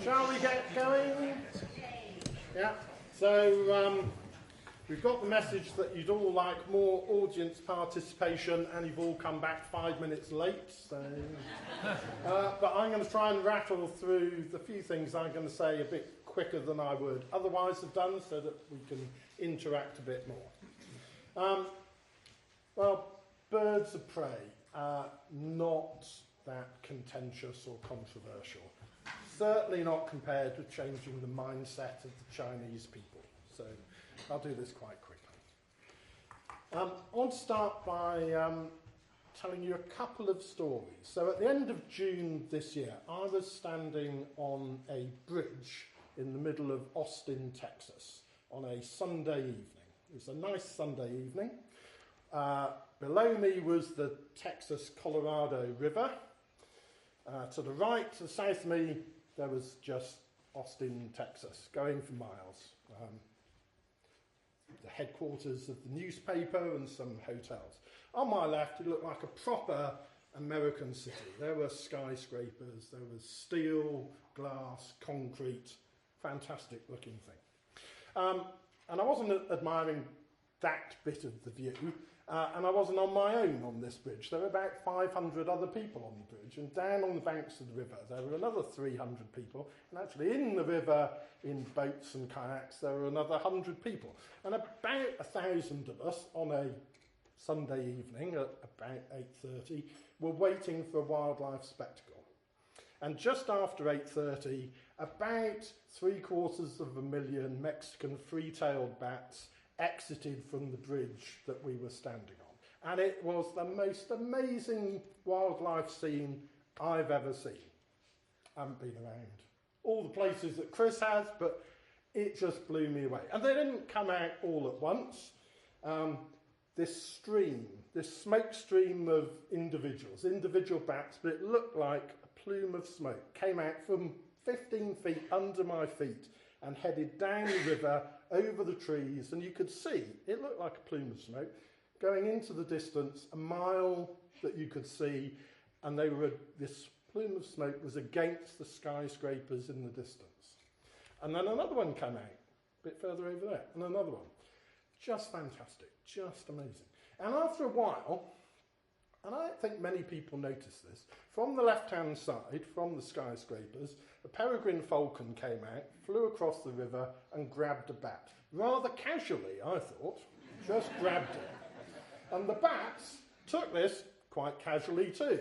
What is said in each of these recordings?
Shall we get going? Yeah, so we've got the message that you'd all like more audience participation and you've all come back 5 minutes late. So, but I'm going to try and rattle through the few things I'm going to say a bit quicker than I would otherwise have done so that we can interact a bit more. Well, birds of prey are not that contentious or controversial. Certainly not compared with changing the mindset of the Chinese people. So I'll do this quite quickly. I want to start by telling you a couple of stories. So at the end of June this year, I was standing on a bridge in the middle of Austin, Texas, on a Sunday evening. It was a nice Sunday evening. Below me was the Texas-Colorado River. To the right, to the south of me, there was just Austin, Texas, going for miles. The headquarters of the newspaper and some hotels. On my left, it looked like a proper American city. There were skyscrapers, there was steel, glass, concrete, fantastic looking thing. And I wasn't admiring that bit of the view, and I wasn't on my own on this bridge. There were about 500 other people on the bridge, and down on the banks of the river there were another 300 people, and actually in the river, in boats and kayaks, there were another 100 people. And about 1,000 of us on a Sunday evening at about 8:30 were waiting for a wildlife spectacle. And just after 8:30, about 750,000 Mexican free-tailed bats exited from the bridge that we were standing on. And it was the most amazing wildlife scene I've ever seen. I haven't been around all the places that Chris has, but it just blew me away. And they didn't come out all at once. This smoke stream of individual bats, but it looked like a plume of smoke, came out from 15 feet under my feet and headed down the river, over the trees, and you could see, it looked like a plume of smoke, going into the distance, a mile that you could see, and this plume of smoke was against the skyscrapers in the distance. And then another one came out, a bit further over there, and another one. Just fantastic, just amazing. And after a while, and I don't think many people noticed this, from the left-hand side, from the skyscrapers, a peregrine falcon came out, flew across the river and grabbed a bat. Rather casually, I thought, just grabbed it. And the bats took this quite casually too.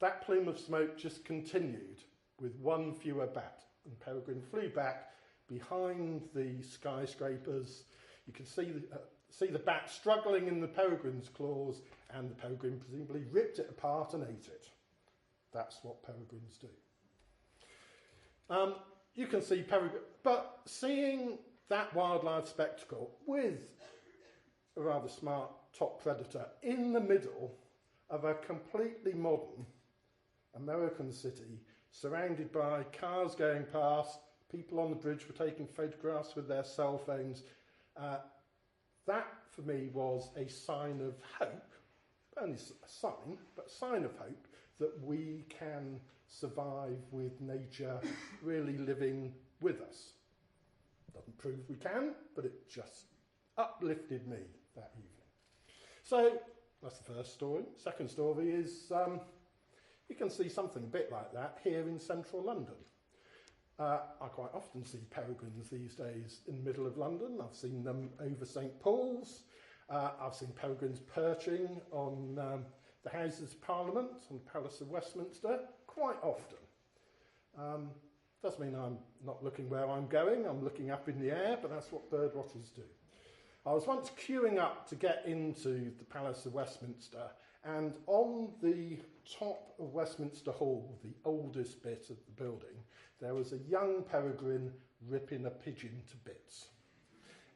That plume of smoke just continued with one fewer bat. And peregrine flew back behind the skyscrapers. You can see the bat struggling in the peregrine's claws, and the peregrine presumably ripped it apart and ate it. That's what peregrines do. You can see peregrine, but seeing that wildlife spectacle with a rather smart top predator in the middle of a completely modern American city, surrounded by cars going past, people on the bridge were taking photographs with their cell phones, that for me was a sign of hope, only a sign, but a sign of hope that we can survive with nature really living with us. Doesn't prove we can, but it just uplifted me that evening. So that's the first story. Second story is you can see something a bit like that here in central London. I quite often see peregrines these days in the middle of London. I've seen them over St Paul's. I've seen peregrines perching on the Houses of Parliament, on the Palace of Westminster, quite often. Doesn't mean I'm not looking where I'm going. I'm looking up in the air, but that's what bird watchers do. I was once queuing up to get into the Palace of Westminster, and on the top of Westminster Hall, the oldest bit of the building, there was a young peregrine ripping a pigeon to bits.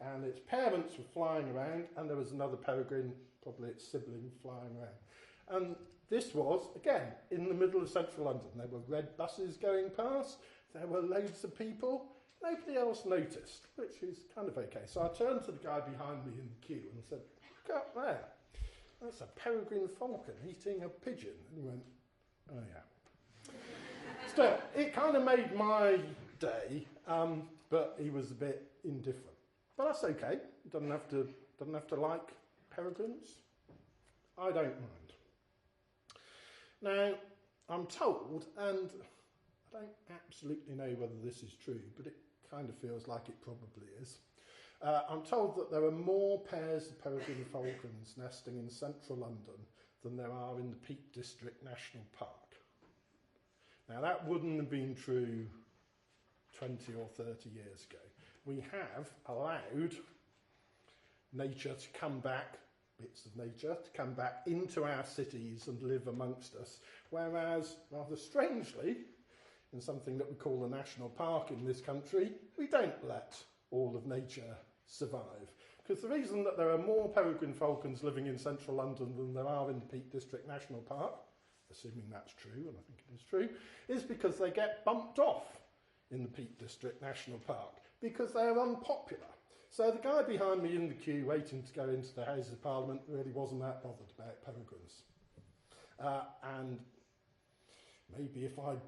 And its parents were flying around, and there was another peregrine, probably its sibling, flying around. And this was, again, in the middle of central London. There were red buses going past, there were loads of people. Nobody else noticed, which is kind of okay. So I turned to the guy behind me in the queue and said, "Look up there. That's a peregrine falcon eating a pigeon." And he went, "Oh yeah." So it kind of made my day, but he was a bit indifferent. But that's okay. Doesn't have to like peregrines. I don't mind. Now, I'm told, and I don't absolutely know whether this is true, but it kind of feels like it probably is. I'm told that there are more pairs of peregrine falcons nesting in central London than there are in the Peak District National Park. Now, that wouldn't have been true 20 or 30 years ago. We have allowed nature to come back, bits of nature, to come back into our cities and live amongst us, whereas, rather strangely, in something that we call a national park in this country, we don't let all of nature survive. Because the reason that there are more peregrine falcons living in central London than there are in the Peak District National Park, assuming that's true, and I think it is true, is because they get bumped off in the Peak District National Park, because they're unpopular. So the guy behind me in the queue waiting to go into the Houses of Parliament really wasn't that bothered about peregrines. And maybe if I'd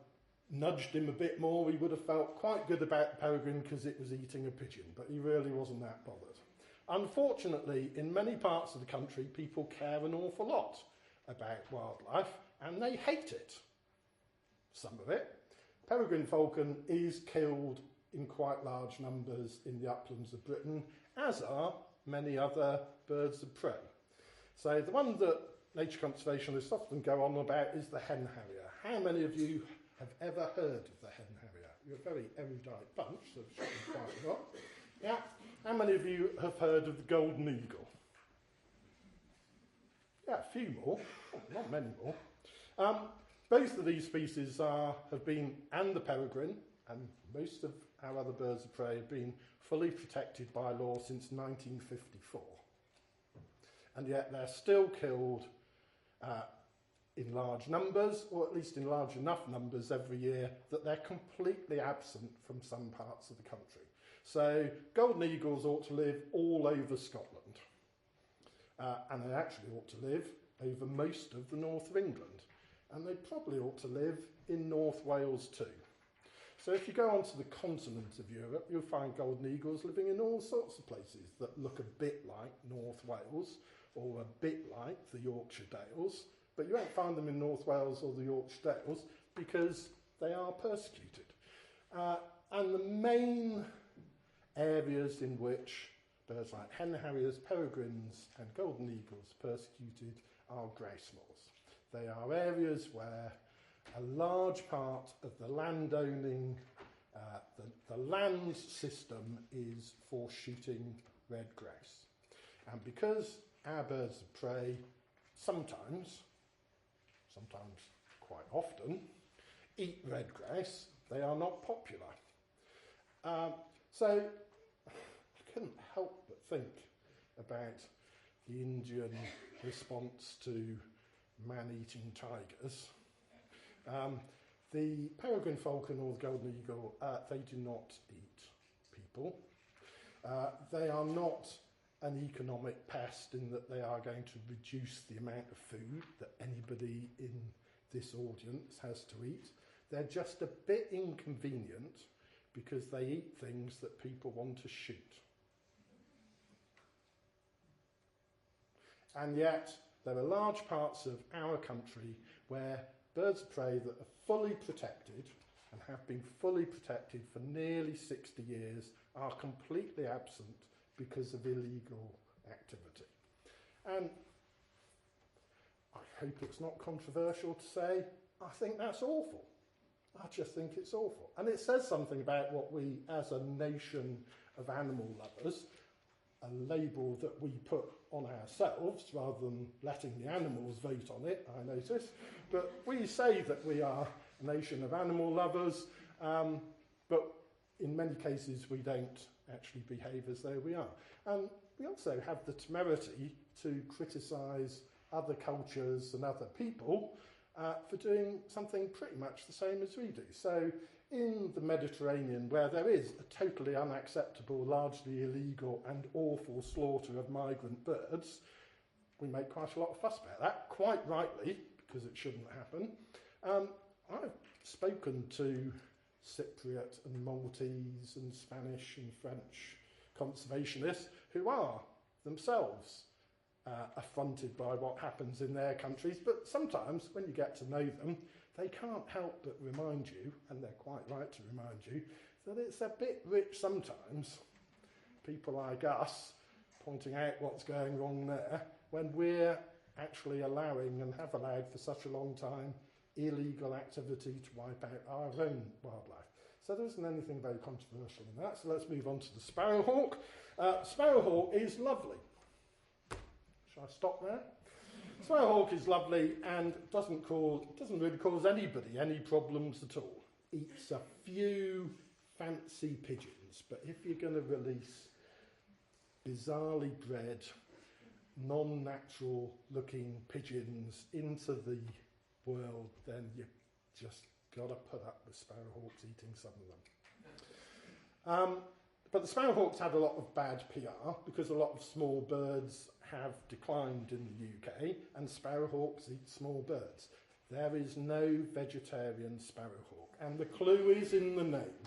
nudged him a bit more, he would have felt quite good about the peregrine because it was eating a pigeon, but he really wasn't that bothered. Unfortunately, in many parts of the country, people care an awful lot about wildlife, and they hate it. Some of it. Peregrine falcon is killed in quite large numbers in the uplands of Britain, as are many other birds of prey. So the one that nature conservationists often go on about is the hen harrier. How many of you have ever heard of the hen harrier? You're a very erudite bunch, so it should be quite a lot. Yeah. How many of you have heard of the golden eagle? Yeah, a few more, not many more. Both of these species have been, and the peregrine, and most of our other birds of prey have been fully protected by law since 1954. And yet they're still killed in large numbers, or at least in large enough numbers every year, that they're completely absent from some parts of the country. So golden eagles ought to live all over Scotland. And they actually ought to live over most of the north of England. And they probably ought to live in North Wales too. So if you go onto the continent of Europe, you'll find golden eagles living in all sorts of places that look a bit like North Wales or a bit like the Yorkshire Dales, but you won't find them in North Wales or the Yorkshire Dales because they are persecuted. And the main areas in which birds like hen harriers, peregrines and golden eagles are persecuted are grouse moors. They are areas where a large part of the landowning, the land system is for shooting red grouse. And because our birds of prey sometimes quite often, eat red grouse, they are not popular. So I couldn't help but think about the Indian response to man-eating tigers. The peregrine falcon or the golden eagle, they do not eat people. They are not an economic pest in that they are going to reduce the amount of food that anybody in this audience has to eat. They're just a bit inconvenient because they eat things that people want to shoot. And yet, there are large parts of our country where birds of prey that are fully protected and have been fully protected for nearly 60 years are completely absent because of illegal activity. And I hope it's not controversial to say, I think that's awful. I just think it's awful. And it says something about what we, as a nation of animal lovers, a label that we put on ourselves rather than letting the animals vote on it, I notice. But we say that we are a nation of animal lovers, but in many cases we don't actually behave as though we are. And we also have the temerity to criticise other cultures and other people for doing something pretty much the same as we do. So in the Mediterranean, where there is a totally unacceptable, largely illegal and awful slaughter of migrant birds, we make quite a lot of fuss about that, quite rightly, because it shouldn't happen. I've spoken to Cypriot and Maltese and Spanish and French conservationists who are themselves affronted by what happens in their countries, but sometimes when you get to know them, they can't help but remind you, and they're quite right to remind you, that it's a bit rich sometimes, people like us pointing out what's going wrong there, when we're actually allowing and have allowed for such a long time illegal activity to wipe out our own wildlife. So there isn't anything very controversial in that. So let's move on to the sparrowhawk. Sparrowhawk is lovely. Shall I stop there? Sparrowhawk is lovely and doesn't really cause anybody any problems at all. Eats a few fancy pigeons, but if you're going to release bizarrely bred, non-natural looking pigeons into the world, then you just got to put up with sparrowhawks eating some of them. But the sparrowhawks had a lot of bad PR because a lot of small birds have declined in the UK and sparrowhawks eat small birds. There is no vegetarian sparrowhawk, and the clue is in the name.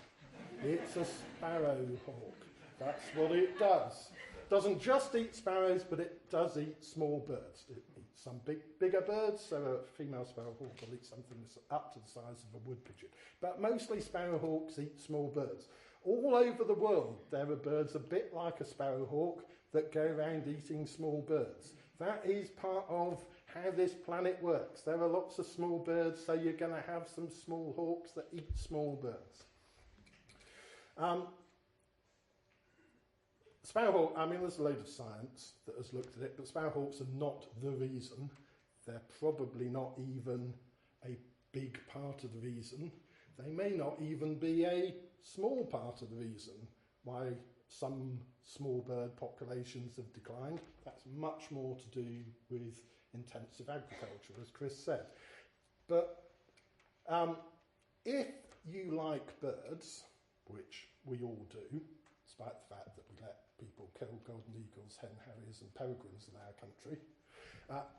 It's a sparrowhawk. That's what it does. It doesn't just eat sparrows, but it does eat small birds. It eats some bigger birds, so a female sparrowhawk will eat something that's up to the size of a wood pigeon. But mostly sparrowhawks eat small birds. All over the world, there are birds a bit like a sparrowhawk that go around eating small birds. That is part of how this planet works. There are lots of small birds, so you're going to have some small hawks that eat small birds. Sparrowhawk, I mean, there's a load of science that has looked at it, but sparrowhawks are not the reason. They're probably not even a big part of the reason. They may not even be a small part of the reason why some small bird populations have declined. That's much more to do with intensive agriculture, as Chris said. But if you like birds, which we all do, despite the fact that we let people kill golden eagles, hen harriers and peregrines in our country,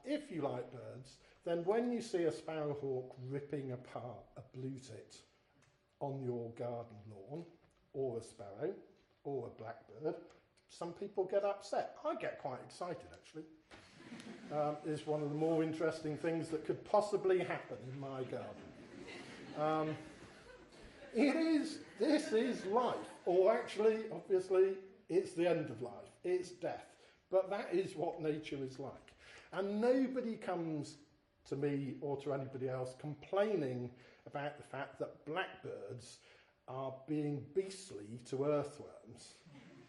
if you like birds, then when you see a sparrowhawk ripping apart a blue tit on your garden lawn, or a sparrow, or a blackbird, some people get upset. I get quite excited, actually. It's one of the more interesting things that could possibly happen in my garden. This is life, or actually, obviously, it's the end of life, it's death. But that is what nature is like. And nobody comes to me or to anybody else complaining about the fact that blackbirds are being beastly to earthworms.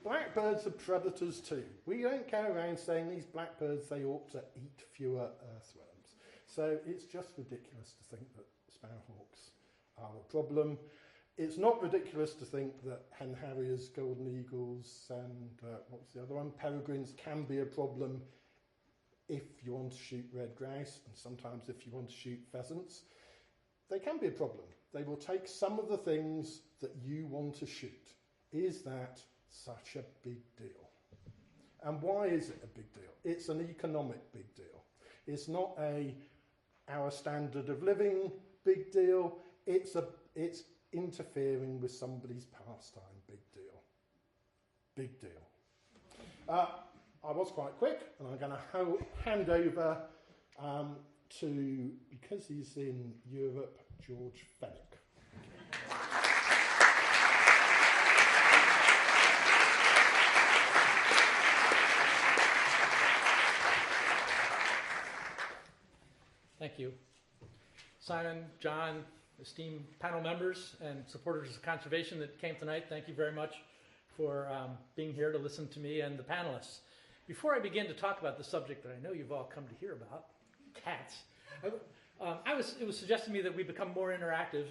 Blackbirds are predators too. We don't go around saying these blackbirds, they ought to eat fewer earthworms. So it's just ridiculous to think that sparrowhawks are a problem. It's not ridiculous to think that hen harriers, golden eagles, and what's the other one? Peregrines can be a problem if you want to shoot red grouse, and sometimes if you want to shoot pheasants. They can be a problem. They will take some of the things that you want to shoot. Is that such a big deal? And why is it a big deal? It's an economic big deal. It's not our standard of living big deal. It's interfering with somebody's pastime big deal. Big deal. I was quite quick, and I'm going to hand over to, because he's in Europe, George Fenwick. Thank you. Simon, John, esteemed panel members and supporters of conservation that came tonight, thank you very much for being here to listen to me and the panelists. Before I begin to talk about the subject that I know you've all come to hear about, cats, it was suggested to me that we become more interactive,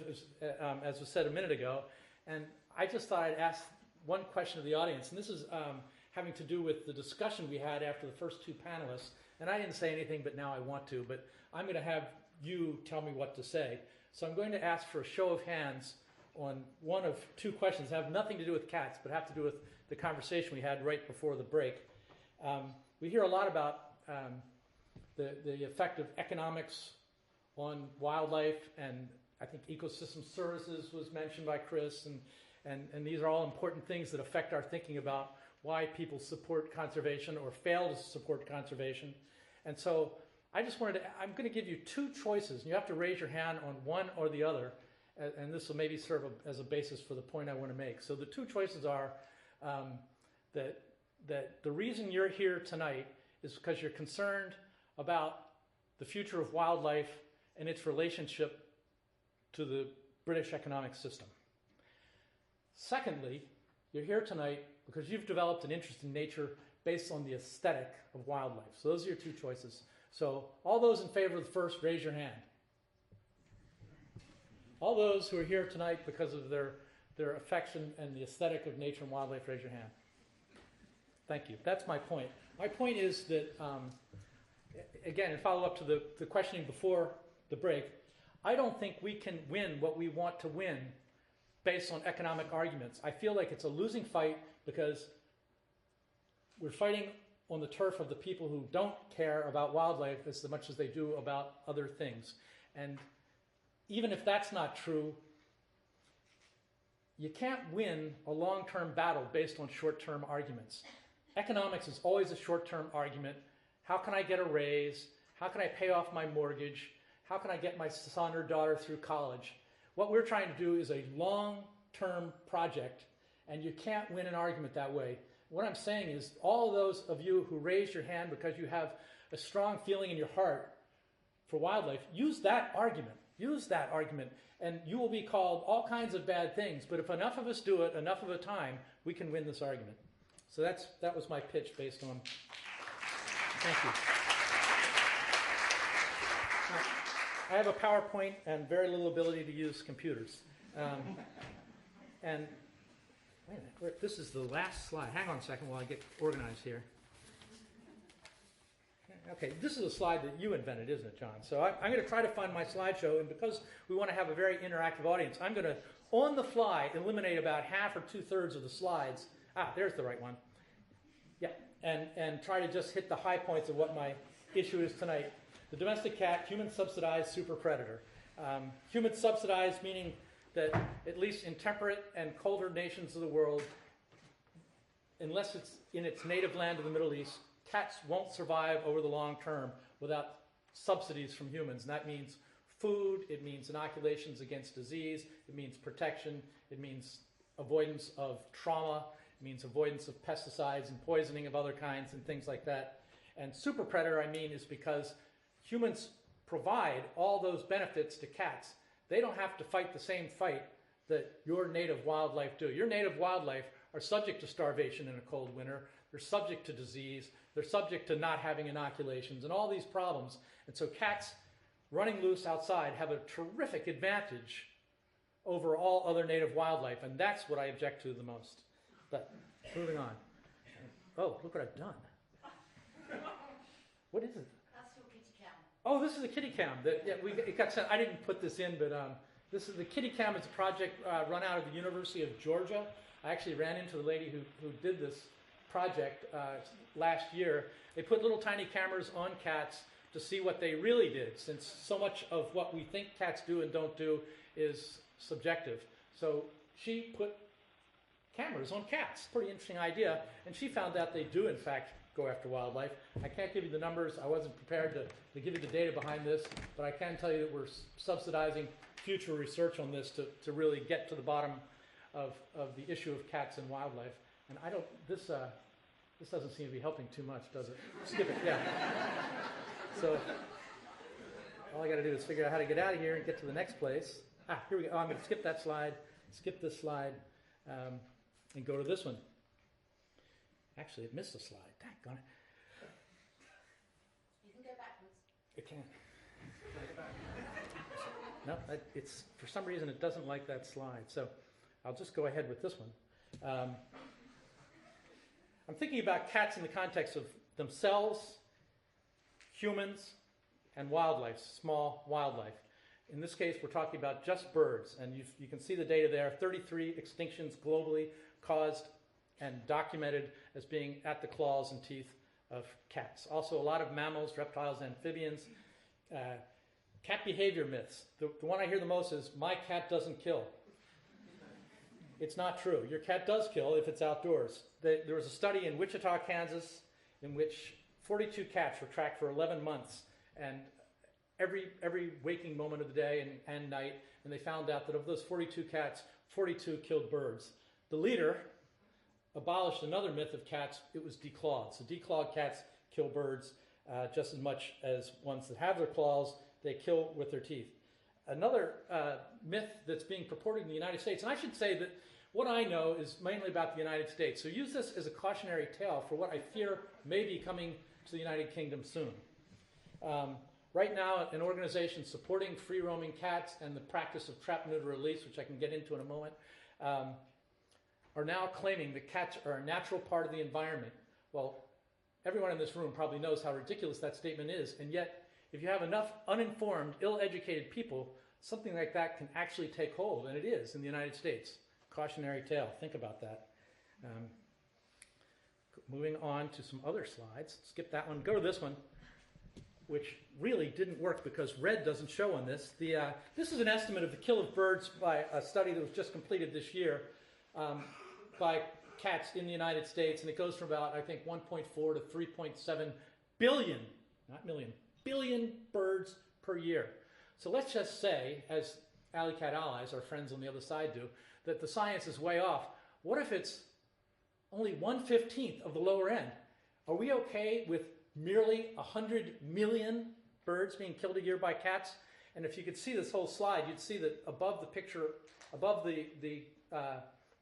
as was said a minute ago, and I just thought I'd ask one question of the audience, and this is having to do with the discussion we had after the first two panelists, and I didn't say anything, but now I want to, but I'm going to have you tell me what to say. So I'm going to ask for a show of hands on one of two questions that have nothing to do with cats, but have to do with the conversation we had right before the break. We hear a lot about the effect of economics on wildlife and I think ecosystem services was mentioned by Chris, and these are all important things that affect our thinking about why people support conservation or fail to support conservation. And so I'm going to give you two choices, and you have to raise your hand on one or the other, and this will maybe serve as a basis for the point I want to make. So the two choices are that the reason you're here tonight is because you're concerned about the future of wildlife and its relationship to the British economic system. Secondly, you're here tonight because you've developed an interest in nature based on the aesthetic of wildlife. So those are your two choices. So all those in favor of the first, raise your hand. All those who are here tonight because of their affection and the aesthetic of nature and wildlife, raise your hand. Thank you. That's my point. My point is that, again, in follow-up to the questioning before the break, I don't think we can win what we want to win based on economic arguments. I feel like it's a losing fight because we're fighting on the turf of the people who don't care about wildlife as much as they do about other things. And even if that's not true, you can't win a long-term battle based on short-term arguments. Economics is always a short-term argument. How can I get a raise? How can I pay off my mortgage? How can I get my son or daughter through college? What we're trying to do is a long-term project, and you can't win an argument that way. What I'm saying is all those of you who raised your hand because you have a strong feeling in your heart for wildlife, use that argument. Use that argument, and you will be called all kinds of bad things. But if enough of us do it, enough of a time, we can win this argument. So that was my pitch based on. Thank you. Now, I have a PowerPoint and very little ability to use computers. And wait a minute, this is the last slide. Hang on a second while I get organized here. Okay, this is a slide that you invented, isn't it, John? So I'm going to try to find my slideshow, and because we want to have a very interactive audience, I'm going to, on the fly, eliminate about half or two-thirds of the slides. There's the right one. Yeah, and try to just hit the high points of what my issue is tonight. The domestic cat, human-subsidized super predator. Human-subsidized meaning that at least in temperate and colder nations of the world, unless it's in its native land of the Middle East, cats won't survive over the long term without subsidies from humans. And that means food, it means inoculations against disease, it means protection, it means avoidance of trauma, it means avoidance of pesticides and poisoning of other kinds and things like that. And super predator, I mean, is because humans provide all those benefits to cats. They don't have to fight the same fight that your native wildlife do. Your native wildlife are subject to starvation in a cold winter. They're subject to disease. They're subject to not having inoculations and all these problems. And so cats running loose outside have a terrific advantage over all other native wildlife. And that's what I object to the most. But moving on. Oh, look what I've done. What is it? That's your kitty cam. Oh, this is a kitty cam. It got sent. I didn't put this in, but this is the kitty cam. It's a project run out of the University of Georgia. I actually ran into the lady who did this project last year. They put little tiny cameras on cats to see what they really did, since so much of what we think cats do and don't do is subjective. So she put cameras on cats. Pretty interesting idea. And she found out they do, in fact, go after wildlife. I can't give you the numbers. I wasn't prepared to give you the data behind this, but I can tell you that we're subsidizing future research on this to really get to the bottom of the issue of cats and wildlife. And I don't, this doesn't seem to be helping too much, does it? Skip it, yeah. So all I got to do is figure out how to get out of here and get to the next place. Here we go. Oh, I'm going to skip that slide, skip this slide, and go to this one. Actually, it missed a slide. Daggone it. You can go backwards. It can. No, it's for some reason it doesn't like that slide. So I'll just go ahead with this one. I'm thinking about cats in the context of themselves, humans, and wildlife, small wildlife. In this case, we're talking about just birds, and you can see the data there. 33 extinctions globally caused and documented as being at the claws and teeth of cats. Also, a lot of mammals, reptiles, amphibians. cat behavior myths. The one I hear the most is, my cat doesn't kill. It's not true. Your cat does kill if it's outdoors. There was a study in Wichita, Kansas, in which 42 cats were tracked for 11 months, and every waking moment of the day and night, and they found out that of those 42 cats, 42 killed birds. The leader abolished another myth of cats. It was declawed. So declawed cats kill birds just as much as ones that have their claws. They kill with their teeth. Another myth that's being purported in the United States, and I should say that what I know is mainly about the United States. So use this as a cautionary tale for what I fear may be coming to the United Kingdom soon. Right now, an organization supporting free-roaming cats and the practice of trap, neuter, release, which I can get into in a moment, are now claiming that cats are a natural part of the environment. Well, everyone in this room probably knows how ridiculous that statement is, and yet, if you have enough uninformed, ill-educated people, something like that can actually take hold, and it is in the United States. Cautionary tale. Think about that. Moving on to some other slides. Skip that one. Go to this one, which really didn't work because red doesn't show on this. This is an estimate of the kill of birds by a study that was just completed this year by cats in the United States, and it goes from about, I think, 1.4 to 3.7 billion, not million, billion birds per year. So let's just say, as Alley Cat Allies, our friends on the other side do, that the science is way off. What if it's only 1/15 of the lower end? Are we okay with merely 100 million birds being killed a year by cats? And if you could see this whole slide, you'd see that above the picture, above the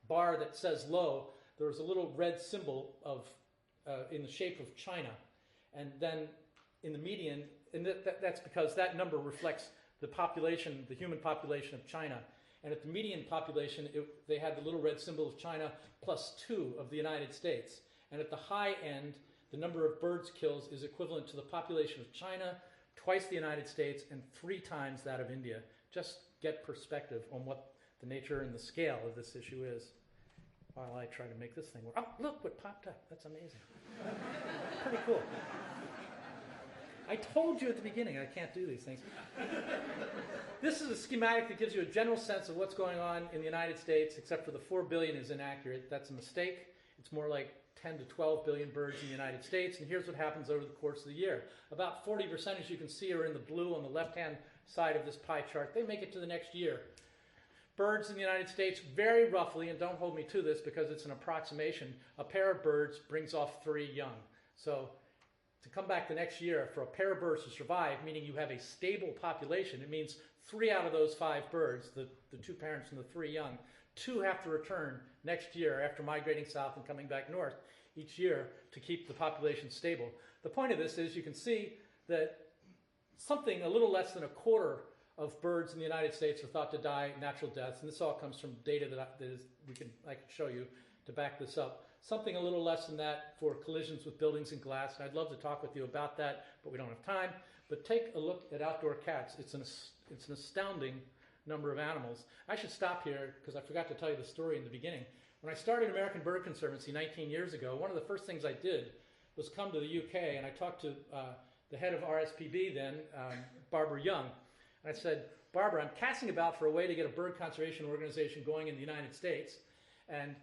bar that says low, there was a little red symbol of in the shape of China. And then in the median, and that's because that number reflects the population, the human population of China. And at the median population, they had the little red symbol of China plus 2 of the United States. And at the high end, the number of birds kills is equivalent to the population of China, twice the United States, and 3 times that of India. Just get perspective on what the nature and the scale of this issue is while I try to make this thing work. Oh, look what popped up. That's amazing. Pretty cool. I told you at the beginning I can't do these things. This is a schematic that gives you a general sense of what's going on in the United States, except for the 4 billion is inaccurate. That's a mistake. It's more like 10 to 12 billion birds in the United States, and here's what happens over the course of the year. About 40%, as you can see, are in the blue on the left-hand side of this pie chart. They make it to the next year. Birds in the United States, very roughly, and don't hold me to this because it's an approximation, a pair of birds brings off 3 young. So to come back the next year, for a pair of birds to survive, meaning you have a stable population, it means 3 out of those 5 birds, the 2 parents and the 3 young, 2 have to return next year after migrating south and coming back north each year to keep the population stable. The point of this is you can see that something a little less than a quarter of birds in the United States are thought to die natural deaths, and this all comes from data I can show you to back this up. Something a little less than that for collisions with buildings and glass, and I'd love to talk with you about that, but we don't have time. But take a look at outdoor cats. It's an astounding number of animals. I should stop here because I forgot to tell you the story in the beginning. When I started American Bird Conservancy 19 years ago, one of the first things I did was come to the UK, and I talked to the head of RSPB then, Barbara Young, and I said, Barbara, I'm casting about for a way to get a bird conservation organization going in the United States, and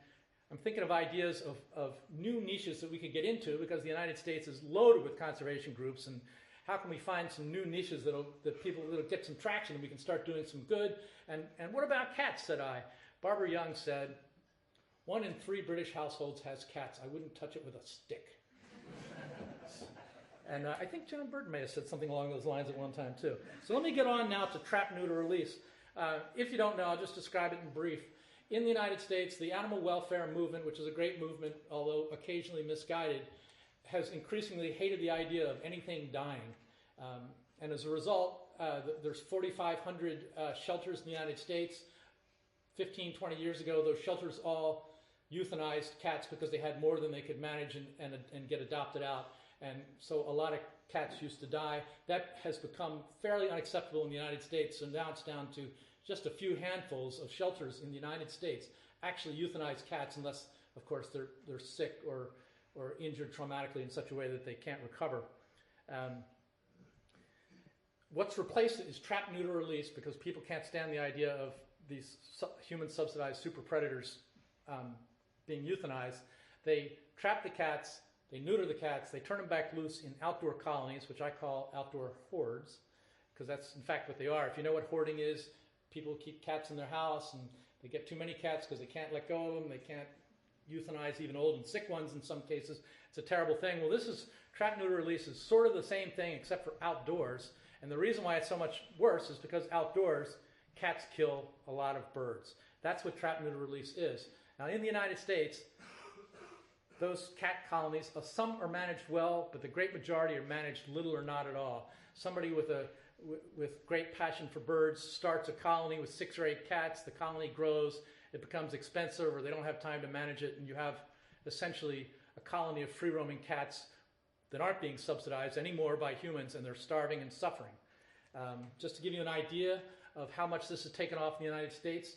I'm thinking of ideas of new niches that we could get into because the United States is loaded with conservation groups, and how can we find some new niches that'll get some traction and we can start doing some good? And what about cats, said I. Barbara Young said, 1 in 3 British households has cats. I wouldn't touch it with a stick. And I think John Burton may have said something along those lines at one time too. So let me get on now to trap, neuter, release. If you don't know, I'll just describe it in brief. In the United States, the animal welfare movement, which is a great movement, although occasionally misguided, has increasingly hated the idea of anything dying. And as a result, there's 4,500 shelters in the United States. 15, 20 years ago, those shelters all euthanized cats because they had more than they could manage and get adopted out. And so a lot of cats used to die. That has become fairly unacceptable in the United States, so now it's down to just a few handfuls of shelters in the United States actually euthanize cats unless, of course, they're sick or injured traumatically in such a way that they can't recover. what's replaced is trap, neuter, release, because people can't stand the idea of these human-subsidized super predators being euthanized. They trap the cats, they neuter the cats, they turn them back loose in outdoor colonies, which I call outdoor hordes, because that's in fact what they are. If you know what hoarding is, people keep cats in their house and they get too many cats because they can't let go of them, they can't euthanize even old and sick ones in some cases. It's a terrible thing. Well, this is trap, neuter, release is sort of the same thing except for outdoors. And the reason why it's so much worse is because outdoors, cats kill a lot of birds. That's what trap, neuter, release is. Now, in the United States, those cat colonies, some are managed well, but the great majority are managed little or not at all. Somebody with great passion for birds starts a colony with 6 or 8 cats. The colony grows, it becomes expensive, or they don't have time to manage it, and you have essentially a colony of free-roaming cats that aren't being subsidized anymore by humans, and they're starving and suffering. Just to give you an idea of how much this has taken off in the United States,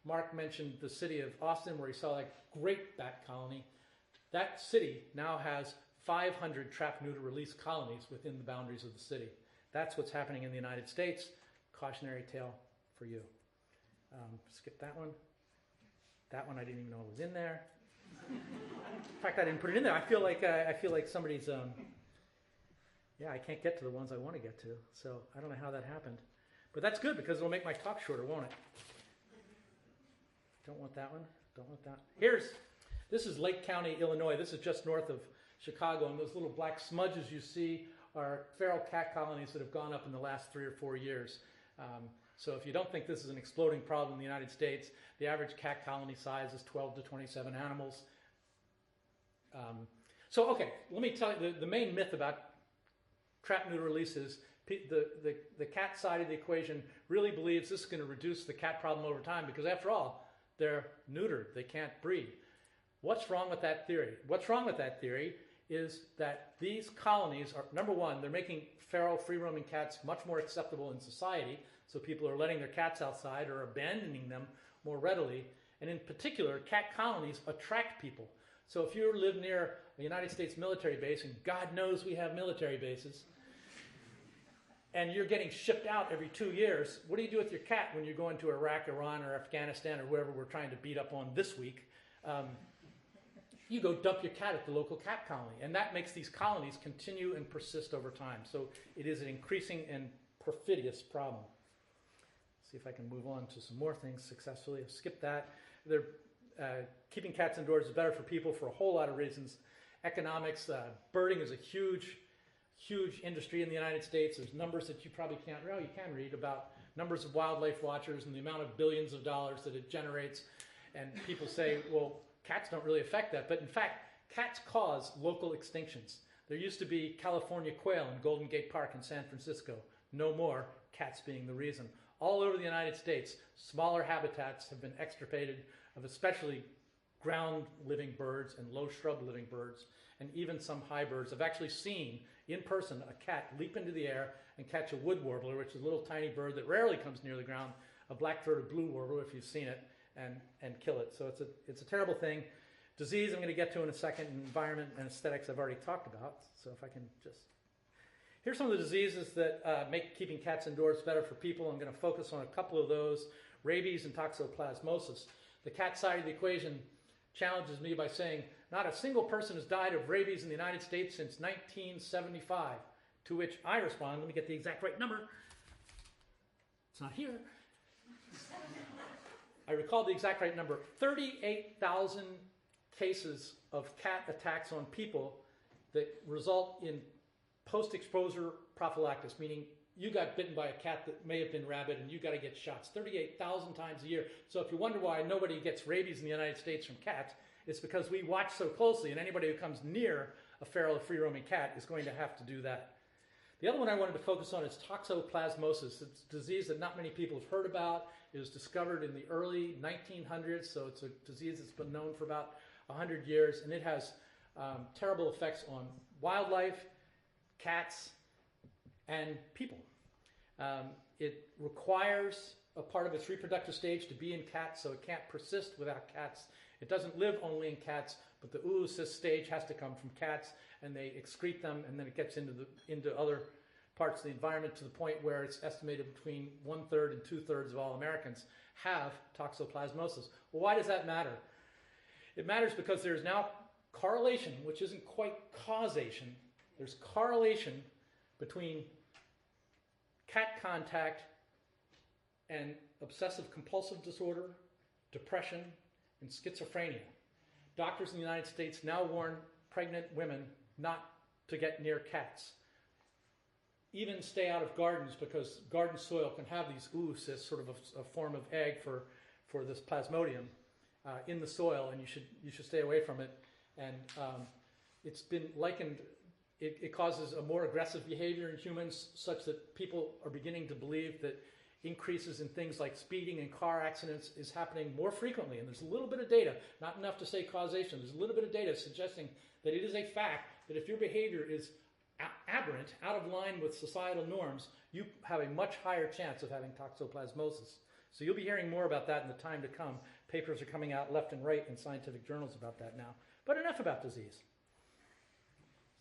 Mark mentioned the city of Austin, where he saw a great bat colony. That city now has 500 trap, neuter, release colonies within the boundaries of the city. That's what's happening in the United States. Cautionary tale for you. Skip that one. That one I didn't even know was in there. In fact, I didn't put it in there. I feel like somebody's. I can't get to the ones I want to get to, so I don't know how that happened. But that's good because it'll make my talk shorter, won't it? Don't want that one. Don't want that. This is Lake County, Illinois. This is just north of Chicago, and those little black smudges you see are feral cat colonies that have gone up in the last 3 or 4 years. So if you don't think this is an exploding problem in the United States, the average cat colony size is 12 to 27 animals. Let me tell you the main myth about trap, neuter, release is the cat side of the equation really believes this is going to reduce the cat problem over time because, after all, they're neutered. They can't breed. What's wrong with that theory? What's wrong with that theory is that these colonies are, number one, they're making feral, free-roaming cats much more acceptable in society, so people are letting their cats outside or abandoning them more readily. And in particular, cat colonies attract people. So if you live near a United States military base, and God knows we have military bases, and you're getting shipped out every 2 years, what do you do with your cat when you're going to Iraq, Iran, or Afghanistan, or wherever we're trying to beat up on this week? You go dump your cat at the local cat colony, and that makes these colonies continue and persist over time. So it is an increasing and perfidious problem. See if I can move on to some more things successfully. I'll skip that. Keeping cats indoors is better for people for a whole lot of reasons. Economics, birding is a huge industry in the United States. There's numbers that you probably can't read. You can read about numbers of wildlife watchers and the amount of billions of dollars that it generates. And people say, well, cats don't really affect that. But in fact, cats cause local extinctions. There used to be California quail in Golden Gate Park in San Francisco. No more, cats being the reason. All over the United States, smaller habitats have been extirpated of especially ground-living birds and low shrub-living birds, and even some high birds. I've actually seen, in person, a cat leap into the air and catch a wood warbler, which is a little tiny bird that rarely comes near the ground, a black-throated blue warbler, if you've seen it, and kill it. So it's a terrible thing. Disease I'm going to get to in a second, and environment and aesthetics I've already talked about. So if I can just... Here's some of the diseases that make keeping cats indoors better for people. I'm going to focus on a couple of those, rabies and toxoplasmosis. The cat side of the equation challenges me by saying, not a single person has died of rabies in the United States since 1975, to which I respond, let me get the exact right number. It's not here. I recall the exact right number, 38,000 cases of cat attacks on people that result in post-exposure prophylaxis, meaning you got bitten by a cat that may have been rabid and you got to get shots 38,000 times a year. So if you wonder why nobody gets rabies in the United States from cats, it's because we watch so closely, and anybody who comes near a feral or free-roaming cat is going to have to do that. The other one I wanted to focus on is toxoplasmosis. It's a disease that not many people have heard about. It was discovered in the early 1900s, so it's a disease that's been known for about 100 years, and it has terrible effects on wildlife, cats, and people. It requires a part of its reproductive stage to be in cats, so it can't persist without cats. It doesn't live only in cats, but the oocyst stage has to come from cats, and they excrete them, and then it gets into other parts of the environment to the point where it's estimated between 1/3 and 2/3 of all Americans have toxoplasmosis. Well, why does that matter? It matters because there's now correlation, which isn't quite causation. There's correlation between cat contact and obsessive compulsive disorder, depression, and schizophrenia. Doctors in the United States now warn pregnant women not to get near cats. Even stay out of gardens, because garden soil can have these oocysts, sort of a form of egg for this plasmodium in the soil, and you should stay away from it. And it's been likened, it causes a more aggressive behavior in humans, such that people are beginning to believe that increases in things like speeding and car accidents is happening more frequently. And there's a little bit of data, not enough to say causation, there's a little bit of data suggesting that it is a fact that if your behavior is aberrant, out of line with societal norms, you have a much higher chance of having toxoplasmosis. So you'll be hearing more about that in the time to come. Papers are coming out left and right in scientific journals about that now. But enough about disease.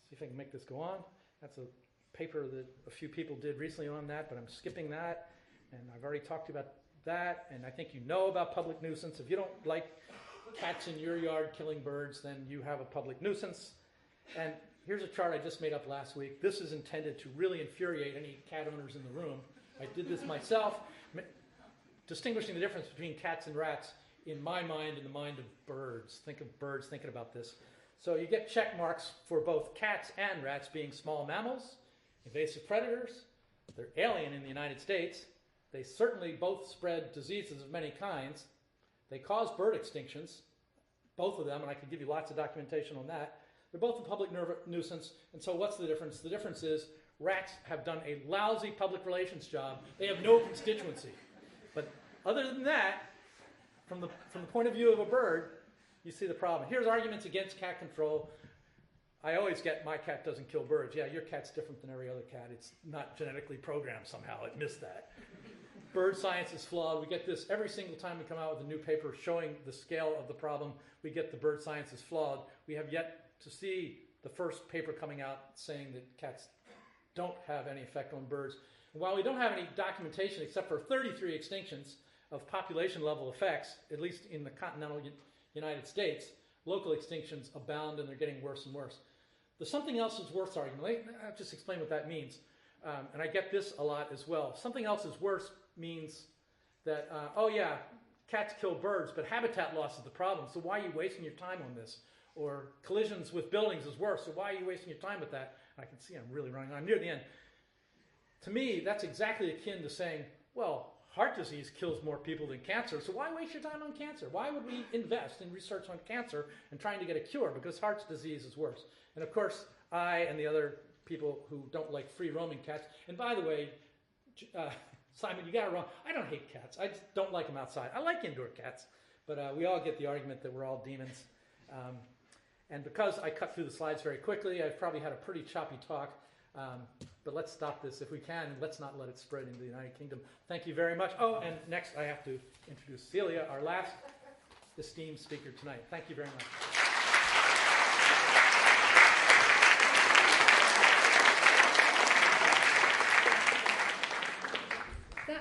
See if I can make this go on. That's a paper that a few people did recently on that, but I'm skipping that. And I've already talked to you about that, and I think you know about public nuisance. If you don't like cats in your yard killing birds, then you have a public nuisance. And here's a chart I just made up last week. This is intended to really infuriate any cat owners in the room. I did this myself, distinguishing the difference between cats and rats in my mind and the mind of birds. Think of birds thinking about this. So you get check marks for both cats and rats being small mammals, invasive predators. They're alien in the United States. They certainly both spread diseases of many kinds. They cause bird extinctions, both of them, and I can give you lots of documentation on that. They're both a public nuisance, and so what's the difference? The difference is rats have done a lousy public relations job. They have no constituency. But other than that, from the point of view of a bird, you see the problem. Here's arguments against cat control. I always get, my cat doesn't kill birds. Yeah, your cat's different than every other cat. It's not genetically programmed somehow. It missed that. Bird science is flawed. We get this every single time we come out with a new paper showing the scale of the problem. We get the bird science is flawed. We have yet to see the first paper coming out saying that cats don't have any effect on birds. And while we don't have any documentation except for 33 extinctions of population level effects, at least in the continental United States, local extinctions abound and they're getting worse and worse. The something else is worse argument. I'll just explain what that means. And I get this a lot as well. Something else is worse means that, oh yeah, cats kill birds, but habitat loss is the problem, so why are you wasting your time on this? Or collisions with buildings is worse, so why are you wasting your time with that? I can see I'm really running on. I'm near the end. To me, that's exactly akin to saying, well, heart disease kills more people than cancer, so why waste your time on cancer? Why would we invest in research on cancer and trying to get a cure? Because heart disease is worse. And of course, I and the other people who don't like free-roaming cats, and by the way, Simon, you got it wrong. I don't hate cats. I just don't like them outside. I like indoor cats. But we all get the argument that we're all demons. And because I cut through the slides very quickly, I've probably had a pretty choppy talk. But let's stop this if we can. Let's not let it spread into the United Kingdom. Thank you very much. Oh, and next I have to introduce Celia, our last esteemed speaker tonight. Thank you very much.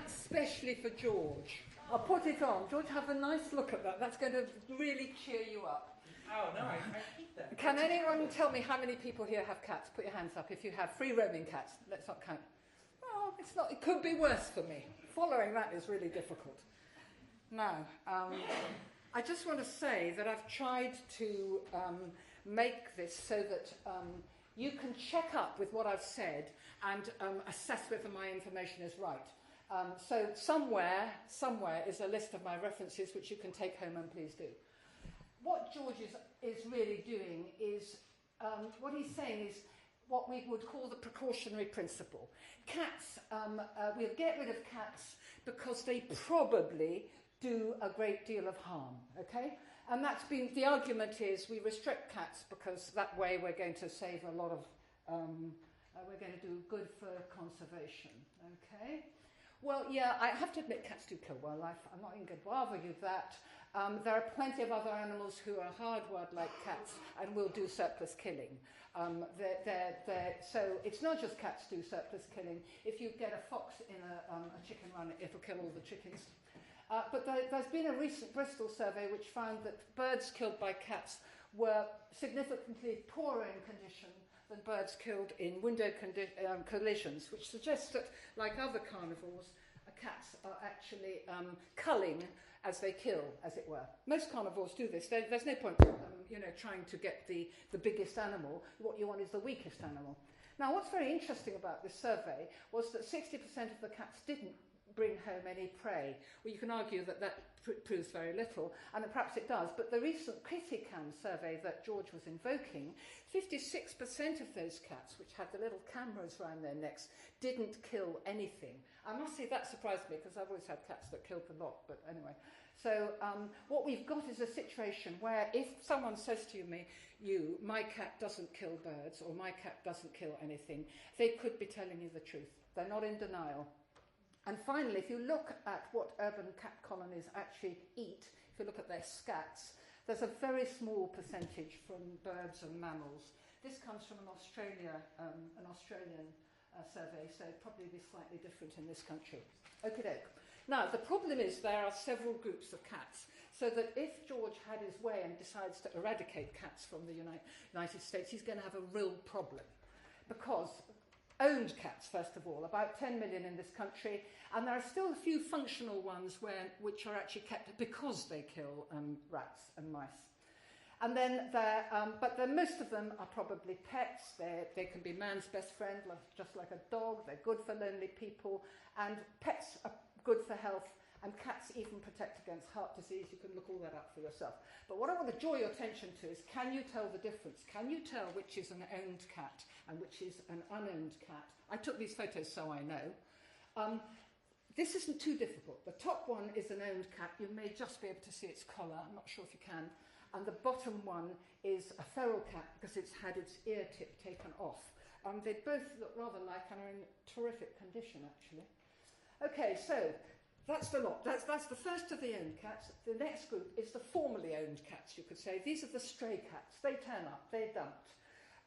Especially for George. I'll put it on. George, have a nice look at that. That's going to really cheer you up. Oh, no, I hate that. Can anyone tell me how many people here have cats? Put your hands up if you have free-roaming cats. Let's not count. Well, it's not. It could be worse for me. Following that is really difficult. Now, I just want to say that I've tried to make this so that you can check up with what I've said and assess whether my information is right. So somewhere is a list of my references which you can take home and please do. What George is really doing is, what he's saying is what we would call the precautionary principle. Cats, we'll get rid of cats because they probably do a great deal of harm, okay? And that's been, the argument is we restrict cats because that way we're going to save a lot of, we're going to do good for conservation, okay? Well, yeah, I have to admit cats do kill wildlife. I'm not even going to bother you with that. There are plenty of other animals who are hardwired like cats and will do surplus killing. So it's not just cats do surplus killing. If you get a fox in a chicken run, it'll kill all the chickens. But there's been a recent Bristol survey which found that birds killed by cats were significantly poorer in condition than birds killed in window collisions, which suggests that, like other carnivores, cats are actually culling as they kill, as it were. Most carnivores do this. There's no point trying to get the biggest animal. What you want is the weakest animal. Now, what's very interesting about this survey was that 60% of the cats didn't bring home any prey. Well, you can argue that proves very little, and perhaps it does, but the recent Criticam survey that George was invoking, 56% of those cats, which had the little cameras around their necks, didn't kill anything. I must say that surprised me, because I've always had cats that killed a lot, but anyway. So what we've got is a situation where if someone says to me, my cat doesn't kill birds, or my cat doesn't kill anything, they could be telling you the truth. They're not in denial. And finally, if you look at what urban cat colonies actually eat, if you look at their scats, there's a very small percentage from birds and mammals. This comes from an Australian survey, so it'd probably be slightly different in this country. Okie doke. Now, the problem is there are several groups of cats, so that if George had his way and decides to eradicate cats from the United States, he's going to have a real problem. Because owned cats, first of all, about 10 million in this country, and there are still a few functional ones which are actually kept because they kill rats and mice. And then most of them are probably pets. They can be man's best friend, just like a dog. They're good for lonely people, and pets are good for health, and cats even protect against heart disease. You can look all that up for yourself. But what I want to draw your attention to is, can you tell the difference? Can you tell which is an owned cat and which is an unowned cat? I took these photos so I know. This isn't too difficult. The top one is an owned cat. You may just be able to see its collar. I'm not sure if you can. And the bottom one is a feral cat because it's had its ear tip taken off. They both look rather alike and are in terrific condition, actually. Okay, so that's the lot. That's the first of the owned cats. The next group is the formerly owned cats, you could say. These are the stray cats. They turn up. They're dumped.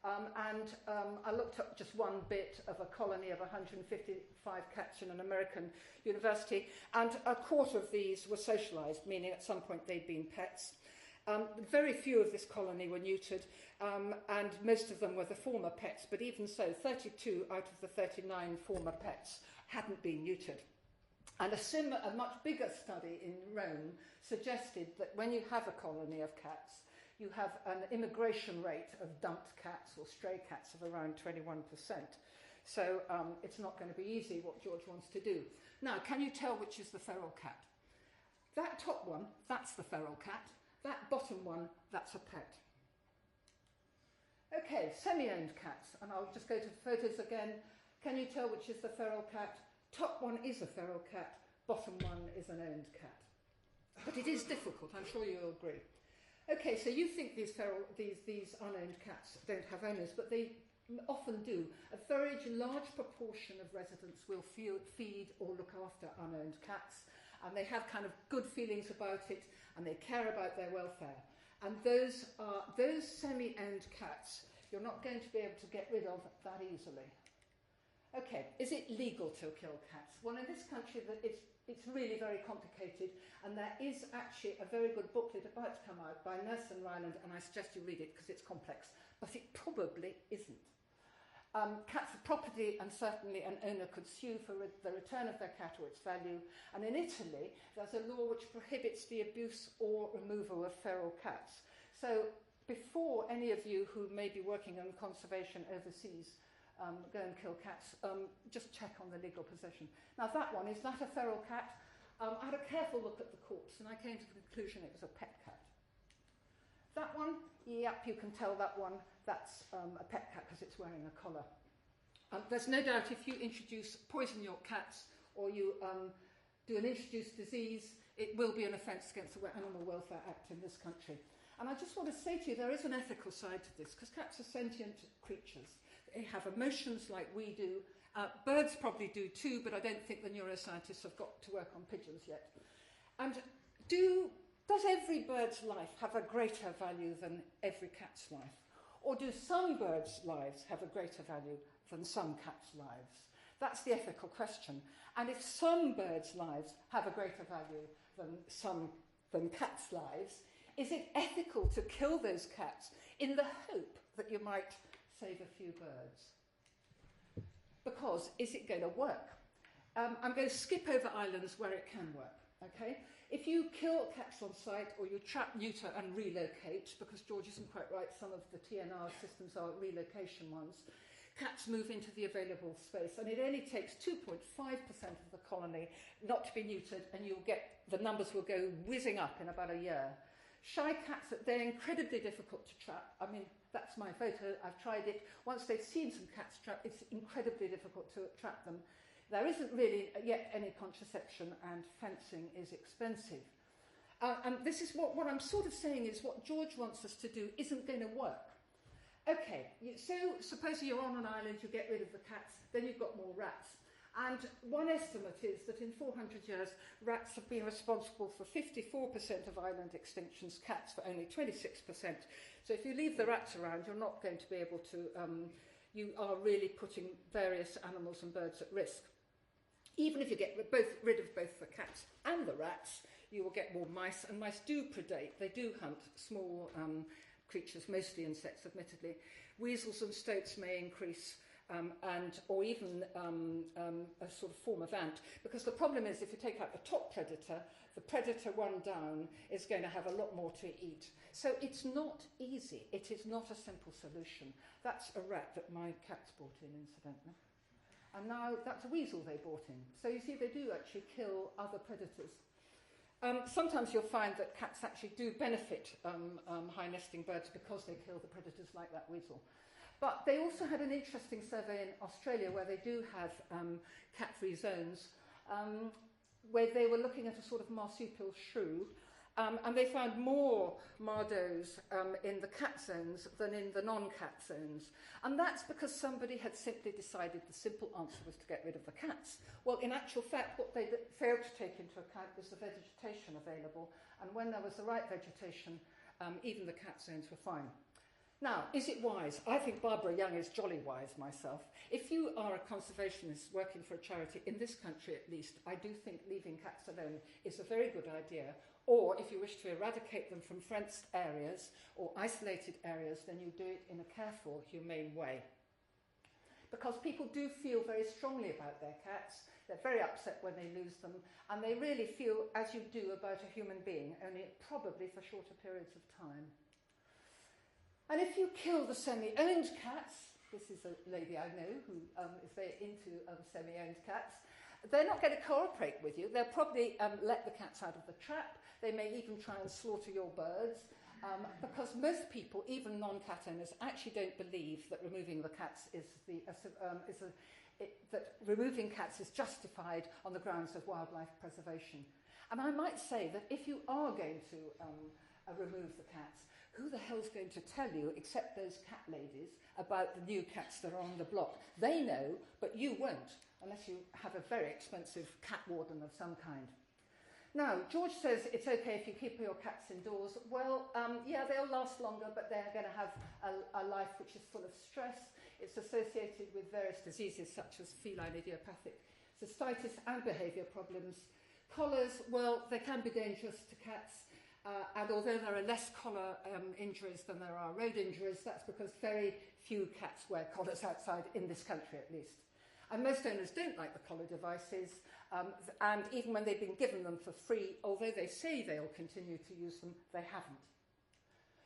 I looked up just one bit of a colony of 155 cats in an American university, and a quarter of these were socialised, meaning at some point they'd been pets. Very few of this colony were neutered, and most of them were the former pets, but even so, 32 out of the 39 former pets hadn't been neutered. And a much bigger study in Rome suggested that when you have a colony of cats, you have an immigration rate of dumped cats or stray cats of around 21%. So it's not going to be easy what George wants to do. Now, can you tell which is the feral cat? That top one, that's the feral cat. That bottom one, that's a pet. Okay, semi-owned cats, and I'll just go to the photos again. Can you tell which is the feral cat? Top one is a feral cat, bottom one is an owned cat. But it is difficult, I'm sure you'll agree. Okay, so you think these unowned cats don't have owners, but they often do. A very large proportion of residents will feed or look after unowned cats, and they have kind of good feelings about it, and they care about their welfare. And those semi-owned cats, you're not going to be able to get rid of that easily. Okay, is it legal to kill cats? Well, in this country, it's really very complicated, and there is actually a very good booklet about to come out by Nelson Ryland, and I suggest you read it because it's complex, but it probably isn't. Cats are property, and certainly an owner could sue for the return of their cat or its value. And in Italy, there's a law which prohibits the abuse or removal of feral cats. So before any of you who may be working on conservation overseas go and kill cats, just check on the legal possession. Now that one, is that a feral cat? I had a careful look at the corpse, and I came to the conclusion it was a pet cat. That one, yep, you can tell that one, that's a pet cat because it's wearing a collar. There's no doubt if you poison your cats, or you do an introduced disease, it will be an offence against the Animal Welfare Act in this country. And I just want to say to you, there is an ethical side to this, because cats are sentient creatures. They have emotions like we do. Birds probably do too, but I don't think the neuroscientists have got to work on pigeons yet. And do does every bird's life have a greater value than every cat's life? Or do some birds' lives have a greater value than some cats' lives? That's the ethical question. And if some birds' lives have a greater value than cats' lives, is it ethical to kill those cats in the hope that you might save a few birds? Because is it going to work? I'm going to skip over islands where it can work. Okay? If you kill cats on site or you trap, neuter and relocate, because George isn't quite right, some of the TNR systems are relocation ones, cats move into the available space, and it only takes 2.5% of the colony not to be neutered, and the numbers will go whizzing up in about a year. Shy cats, they're incredibly difficult to trap. I mean, that's my photo. I've tried it. Once they've seen some cats trapped, it's incredibly difficult to trap them. There isn't really yet any contraception, and fencing is expensive. And this is what I'm sort of saying is what George wants us to do isn't going to work. Okay, so suppose you're on an island, you get rid of the cats, then you've got more rats. And one estimate is that in 400 years, rats have been responsible for 54% of island extinctions, cats for only 26%. So if you leave the rats around, you're not going to be able to, you are really putting various animals and birds at risk. Even if you get rid of both the cats and the rats, you will get more mice, and mice do predate. They do hunt small creatures, mostly insects, admittedly. Weasels and stoats may increase, or even a sort of form of ant, because the problem is if you take out the top predator, the predator one down is going to have a lot more to eat. So it's not easy. It is not a simple solution. That's a rat that my cats brought in, incidentally. And now that's a weasel they brought in. So you see, they do actually kill other predators. Sometimes you'll find that cats actually do benefit high nesting birds because they kill the predators like that weasel. But they also had an interesting survey in Australia where they do have cat-free zones, where they were looking at a sort of marsupial shrew, and they found more mardos in the cat zones than in the non-cat zones. And that's because somebody had simply decided the simple answer was to get rid of the cats. Well, in actual fact, what they failed to take into account was the vegetation available. And when there was the right vegetation, even the cat zones were fine. Now, is it wise? I think Barbara Young is jolly wise myself. If you are a conservationist working for a charity, in this country at least, I do think leaving cats alone is a very good idea. Or if you wish to eradicate them from fenced areas or isolated areas, then you do it in a careful, humane way. Because people do feel very strongly about their cats. They're very upset when they lose them. And they really feel as you do about a human being, only probably for shorter periods of time. And if you kill the semi-owned cats, this is a lady I know who is very into semi-owned cats, they're not going to cooperate with you. They'll probably let the cats out of the trap. They may even try and slaughter your birds, because most people, even non-cat owners, actually don't believe that removing the cats that removing cats is justified on the grounds of wildlife preservation. And I might say that if you are going to remove the cats, who the hell's going to tell you, except those cat ladies, about the new cats that are on the block? They know, but you won't, unless you have a very expensive cat warden of some kind. Now, George says it's okay if you keep your cats indoors. Well, yeah, they'll last longer, but they're going to have a life which is full of stress. It's associated with various diseases such as feline idiopathic cystitis and behaviour problems. Collars, well, they can be dangerous to cats. And although there are less collar injuries than there are road injuries, that's because very few cats wear collars outside, in this country at least. And most owners don't like the collar devices, and even when they've been given them for free, although they say they'll continue to use them, they haven't.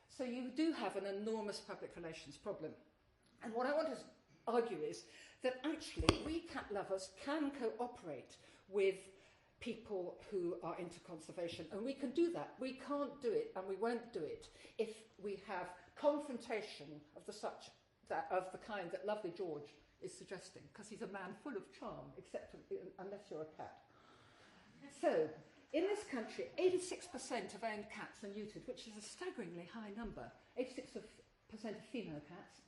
So you do have an enormous public relations problem. And what I want to argue is that actually we cat lovers can cooperate with people who are into conservation, and we can do that. We can't do it, and we won't do it, if we have confrontation of the kind that lovely George is suggesting, because he's a man full of charm, except unless you're a cat. So, in this country, 86% of owned cats are neutered, which is a staggeringly high number, 86% of female cats.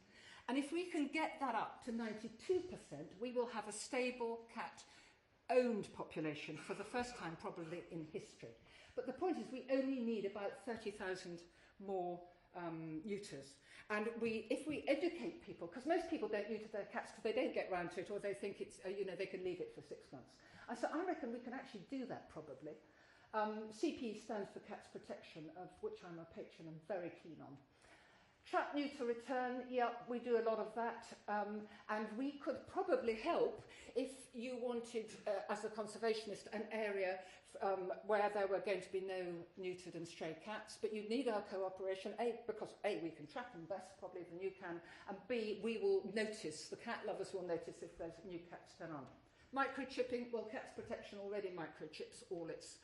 And if we can get that up to 92%, we will have a stable cat-owned population for the first time probably in history. But the point is we only need about 30,000 more neuters. And if we educate people, because most people don't neuter their cats because they don't get round to it, or they think it's, they can leave it for 6 months. And so I reckon we can actually do that probably. CP stands for Cats Protection, of which I'm a patron and very keen on. Trap, neuter, return, yeah, we do a lot of that. And we could probably help if you wanted, as a conservationist, an area where there were going to be no neutered and stray cats, but you need our cooperation, because we can trap them best probably than you can, and B, we will notice, the cat lovers will notice if there's new cats turn on. Microchipping, well, Cats Protection already microchips all its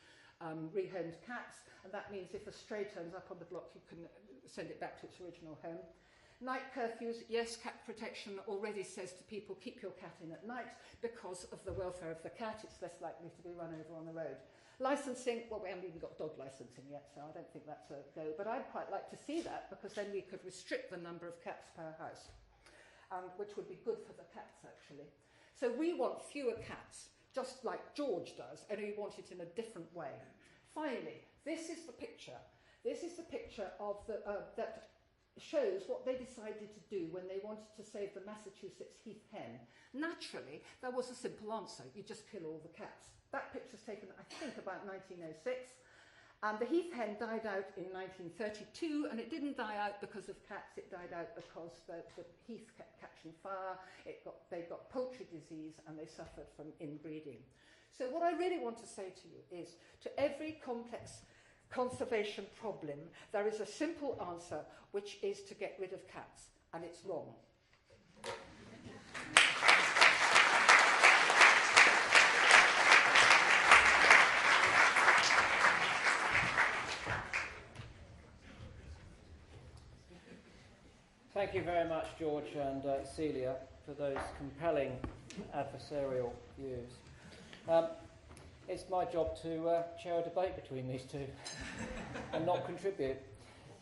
rehomed cats, and that means if a stray turns up on the block, you can send it back to its original home. Night curfews, yes, Cat Protection already says to people, keep your cat in at night because of the welfare of the cat. It's less likely to be run over on the road. Licensing, well, we haven't even got dog licensing yet, so I don't think that's a go, but I'd quite like to see that because then we could restrict the number of cats per house, which would be good for the cats, actually. So we want fewer cats, just like George does, only we want it in a different way. Finally, this is the picture. This is the picture of that shows what they decided to do when they wanted to save the Massachusetts heath hen. Naturally, there was a simple answer. You just kill all the cats. That picture's taken, I think, about 1906. And the heath hen died out in 1932, and it didn't die out because of cats. It died out because the heath kept catching fire. They got poultry disease, and they suffered from inbreeding. So what I really want to say to you is, to every complex conservation problem, there is a simple answer, which is to get rid of cats, and it's wrong. Thank you very much, George and Celia, for those compelling adversarial views. It's my job to chair a debate between these two and not contribute.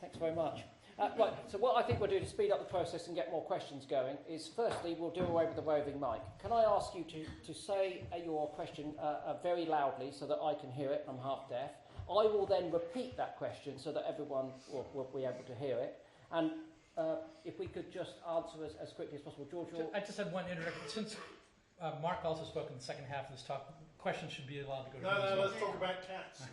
Thanks very much. Right, so what I think we'll do to speed up the process and get more questions going is, firstly, we'll do away with the roving mic. Can I ask you to say your question very loudly so that I can hear it? I'm half deaf. I will then repeat that question so that everyone will be able to hear it. And if we could just answer as quickly as possible. George, I just had one interjection. Since Mark also spoke in the second half of this talk, questions should be allowed to go to him as well. Let's talk about cats.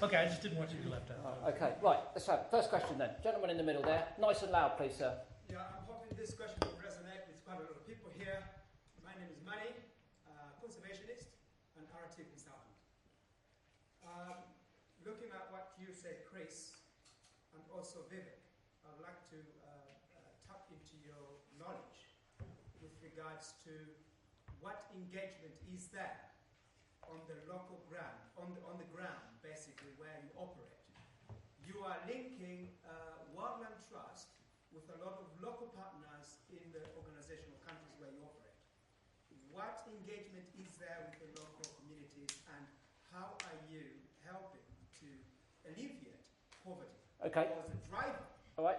Okay, I just didn't want you to be left out. Okay, right, let's have first question then. Gentleman in the middle there. Nice and loud, please, sir. Yeah, I'm hoping this question will resonate with quite a lot of people here. My name is Mani, conservationist and RT consultant. Looking at what you said, Chris, and also Vivek, I'd like to tap into your knowledge with regards to what engagement is there on the local ground, on the ground, basically, where you operate. You are linking Wildland Trust with a lot of local partners in the organizational countries where you operate. What engagement is there with the local communities, and how are you helping to alleviate poverty? Okay. Or the driver. All right.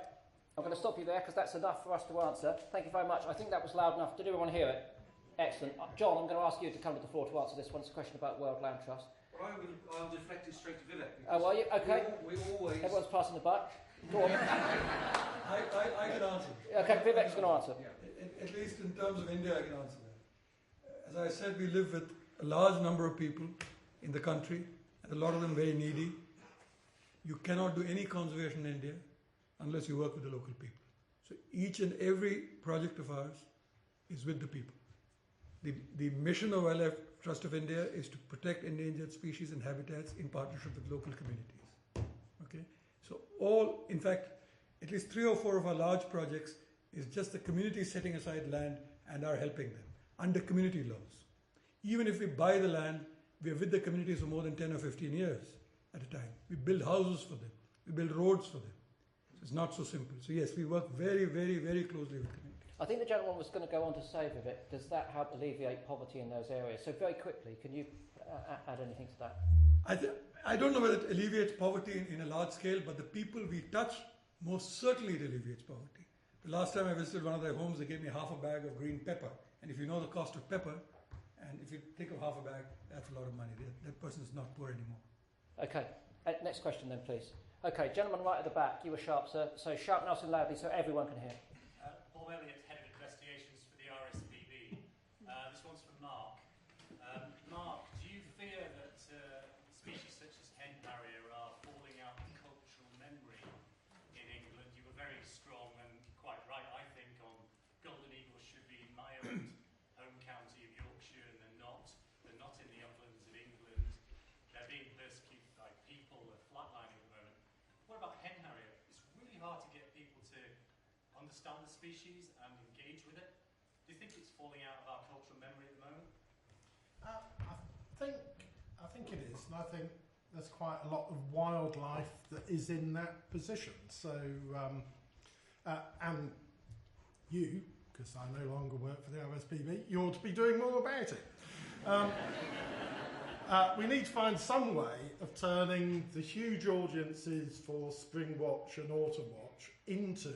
I'm going to stop you there because that's enough for us to answer. Thank you very much. I think that was loud enough. Did everyone hear it? Excellent. John, I'm going to ask you to come to the floor to answer this one. It's a question about World Land Trust. I'll deflect it straight to Vivek. Oh, are you? Okay. We always... Everyone's passing the buck. Go on. I can answer. Okay, Vivek's going to answer. At least in terms of India, I can answer that. As I said, we live with a large number of people in the country, and a lot of them very needy. You cannot do any conservation in India unless you work with the local people. So each and every project of ours is with the people. The mission of Wildlife Trust of India is to protect endangered species and habitats in partnership with local communities. Okay? So in fact, at least 3 or 4 of our large projects is just the community setting aside land and are helping them under community laws. Even if we buy the land, we are with the communities for more than 10 or 15 years at a time. We build houses for them. We build roads for them. So it's not so simple. So yes, we work very, very, very closely with communities. I think the gentleman was going to go on to say, Vivek, does that help alleviate poverty in those areas? So very quickly, can you add anything to that? I don't know whether it alleviates poverty in a large scale, but the people we touch, most certainly it alleviates poverty. The last time I visited one of their homes, they gave me half a bag of green pepper. And if you know the cost of pepper, and if you think of half a bag, that's a lot of money. That person is not poor anymore. Okay, next question then, please. Okay, gentleman right at the back, you were sharp, sir. So shout nice and loudly so everyone can hear. Paul Elliott, Head of Investigations for the RSPB. This one's from Mark. Mark, do you fear that species such as hen harrier are falling out of cultural memory in England? You were very strong and quite right, I think, on golden eagles should be in my own home county of Yorkshire, and they're not. They're not in the uplands of England. They're being persecuted by people. They're flatlining at the moment. What about hen harrier? It's really hard to get people to understand the species and engage with it. Do you think it's falling out of our cultural memory at the moment? I think it is, and I think there's quite a lot of wildlife that is in that position. So, and you, because I no longer work for the RSPB, you ought to be doing more about it. We need to find some way of turning the huge audiences for Spring Watch and Autumn Watch into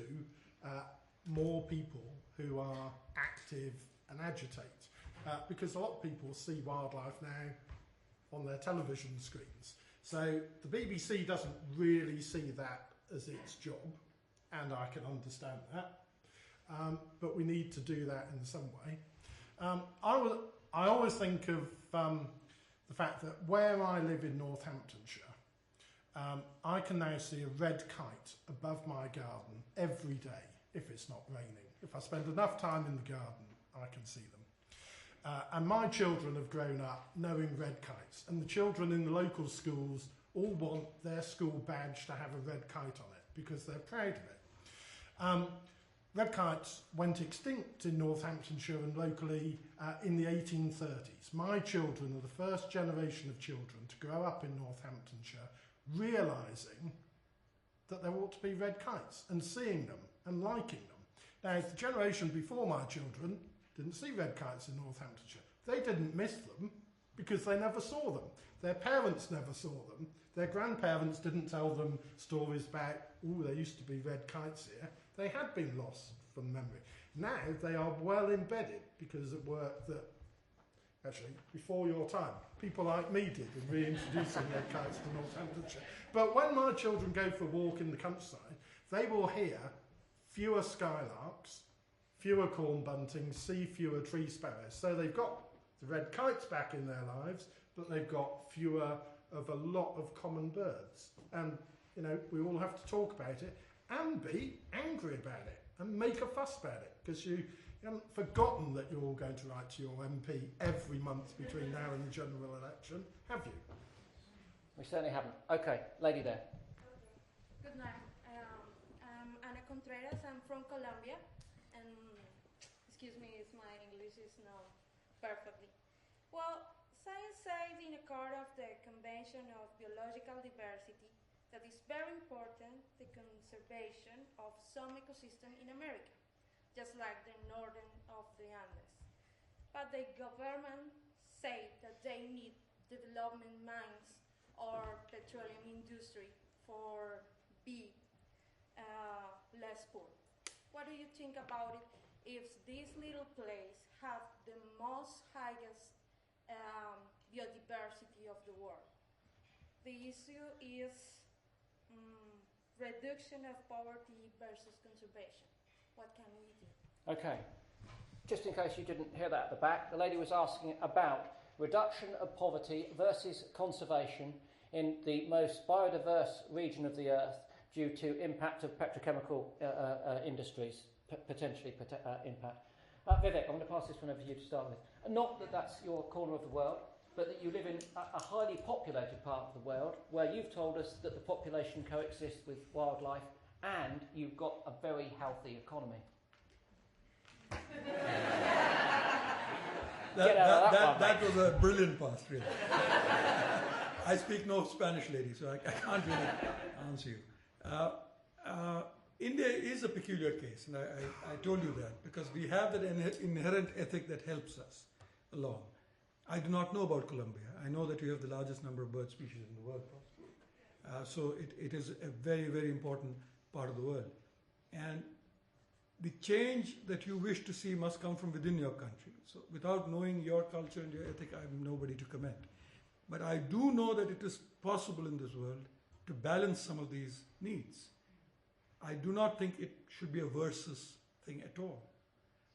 more people who are active and agitate. Because a lot of people see wildlife now on their television screens. So the BBC doesn't really see that as its job, and I can understand that. But we need to do that in some way. I always think of the fact that where I live in Northamptonshire, I can now see a red kite above my garden every day if it's not raining. If I spend enough time in the garden, I can see them. And my children have grown up knowing red kites, and the children in the local schools all want their school badge to have a red kite on it because they're proud of it. Red kites went extinct in Northamptonshire and locally in the 1830s. My children are the first generation of children to grow up in Northamptonshire realising that there ought to be red kites and seeing them and liking them. Now, the generation before my children didn't see red kites in Northamptonshire. They didn't miss them because they never saw them. Their parents never saw them. Their grandparents didn't tell them stories about, oh, there used to be red kites here. They had been lost from memory. Now they are well embedded because of work that, actually, before your time, people like me did in reintroducing red kites to Northamptonshire. But when my children go for a walk in the countryside, they will hear fewer skylarks, fewer corn buntings, see fewer tree sparrows. So they've got the red kites back in their lives, but they've got fewer of a lot of common birds. And, you know, we all have to talk about it and be angry about it and make a fuss about it, because you haven't forgotten that you're all going to write to your MP every month between now and the general election, have you? We certainly haven't. Okay, lady there. Good night. I'm Ana Contreras. I'm from Colombia. And excuse me, my English is not perfectly. Well, science says in a card of the Convention of Biological Diversity that it's very important the conservation of some ecosystem in America, just like the northern of the Andes. But the government say that they need development mines or petroleum industry for be less poor. What do you think about it if this little place have the most highest biodiversity of the world? The issue is reduction of poverty versus conservation. What can we do? Okay. Just in case you didn't hear that at the back, the lady was asking about reduction of poverty versus conservation in the most biodiverse region of the earth due to impact of petrochemical industries, potentially impact. Vivek, I'm going to pass this one over to you to start with. Not that that's your corner of the world, but that you live in a highly populated part of the world where you've told us that the population coexists with wildlife and you've got a very healthy economy. That was a brilliant pass, really. I speak no Spanish, lady, so I can't really answer you. India is a peculiar case, and I told you that, because we have that inherent ethic that helps us along. I do not know about Colombia. I know that you have the largest number of bird species in the world, so it is a very, very important part of the world. And the change that you wish to see must come from within your country. So without knowing your culture and your ethic, I'm nobody to comment. But I do know that it is possible in this world to balance some of these needs. I do not think it should be a versus thing at all.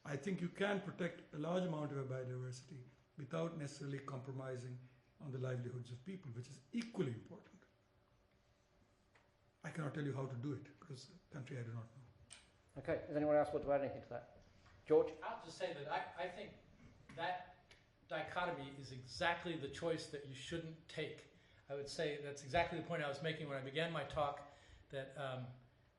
I think you can protect a large amount of our biodiversity without necessarily compromising on the livelihoods of people, which is equally important. I cannot tell you how to do it because the country I do not know. Okay, does anyone else want to add anything to that? George? I'll just say that I think that dichotomy is exactly the choice that you shouldn't take. I would say that's exactly the point I was making when I began my talk, that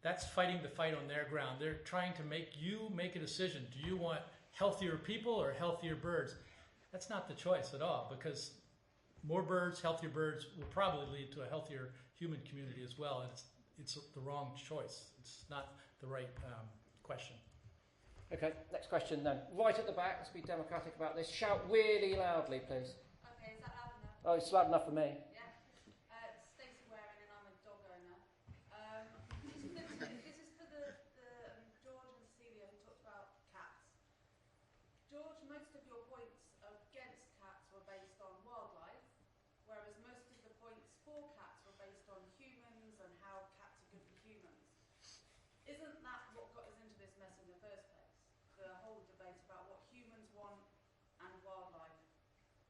that's fighting the fight on their ground. They're trying to make you make a decision. Do you want healthier people or healthier birds? That's not the choice at all, because more birds, healthier birds will probably lead to a healthier human community as well, and it's the wrong choice. It's not the right question. Okay, next question then. Right at the back, let's be democratic about this. Shout really loudly, please. Okay, is that loud enough? Oh, it's loud enough for me. Yeah. Stacey Waring, and I'm a dog owner. This is for the George and Celia who talked about cats. George, most of your points against cats were based on wildlife, whereas most of the points for cats were based on humans and how cats are good for humans. Isn't that what got us into this mess in the first place? The whole debate about what humans want and wildlife.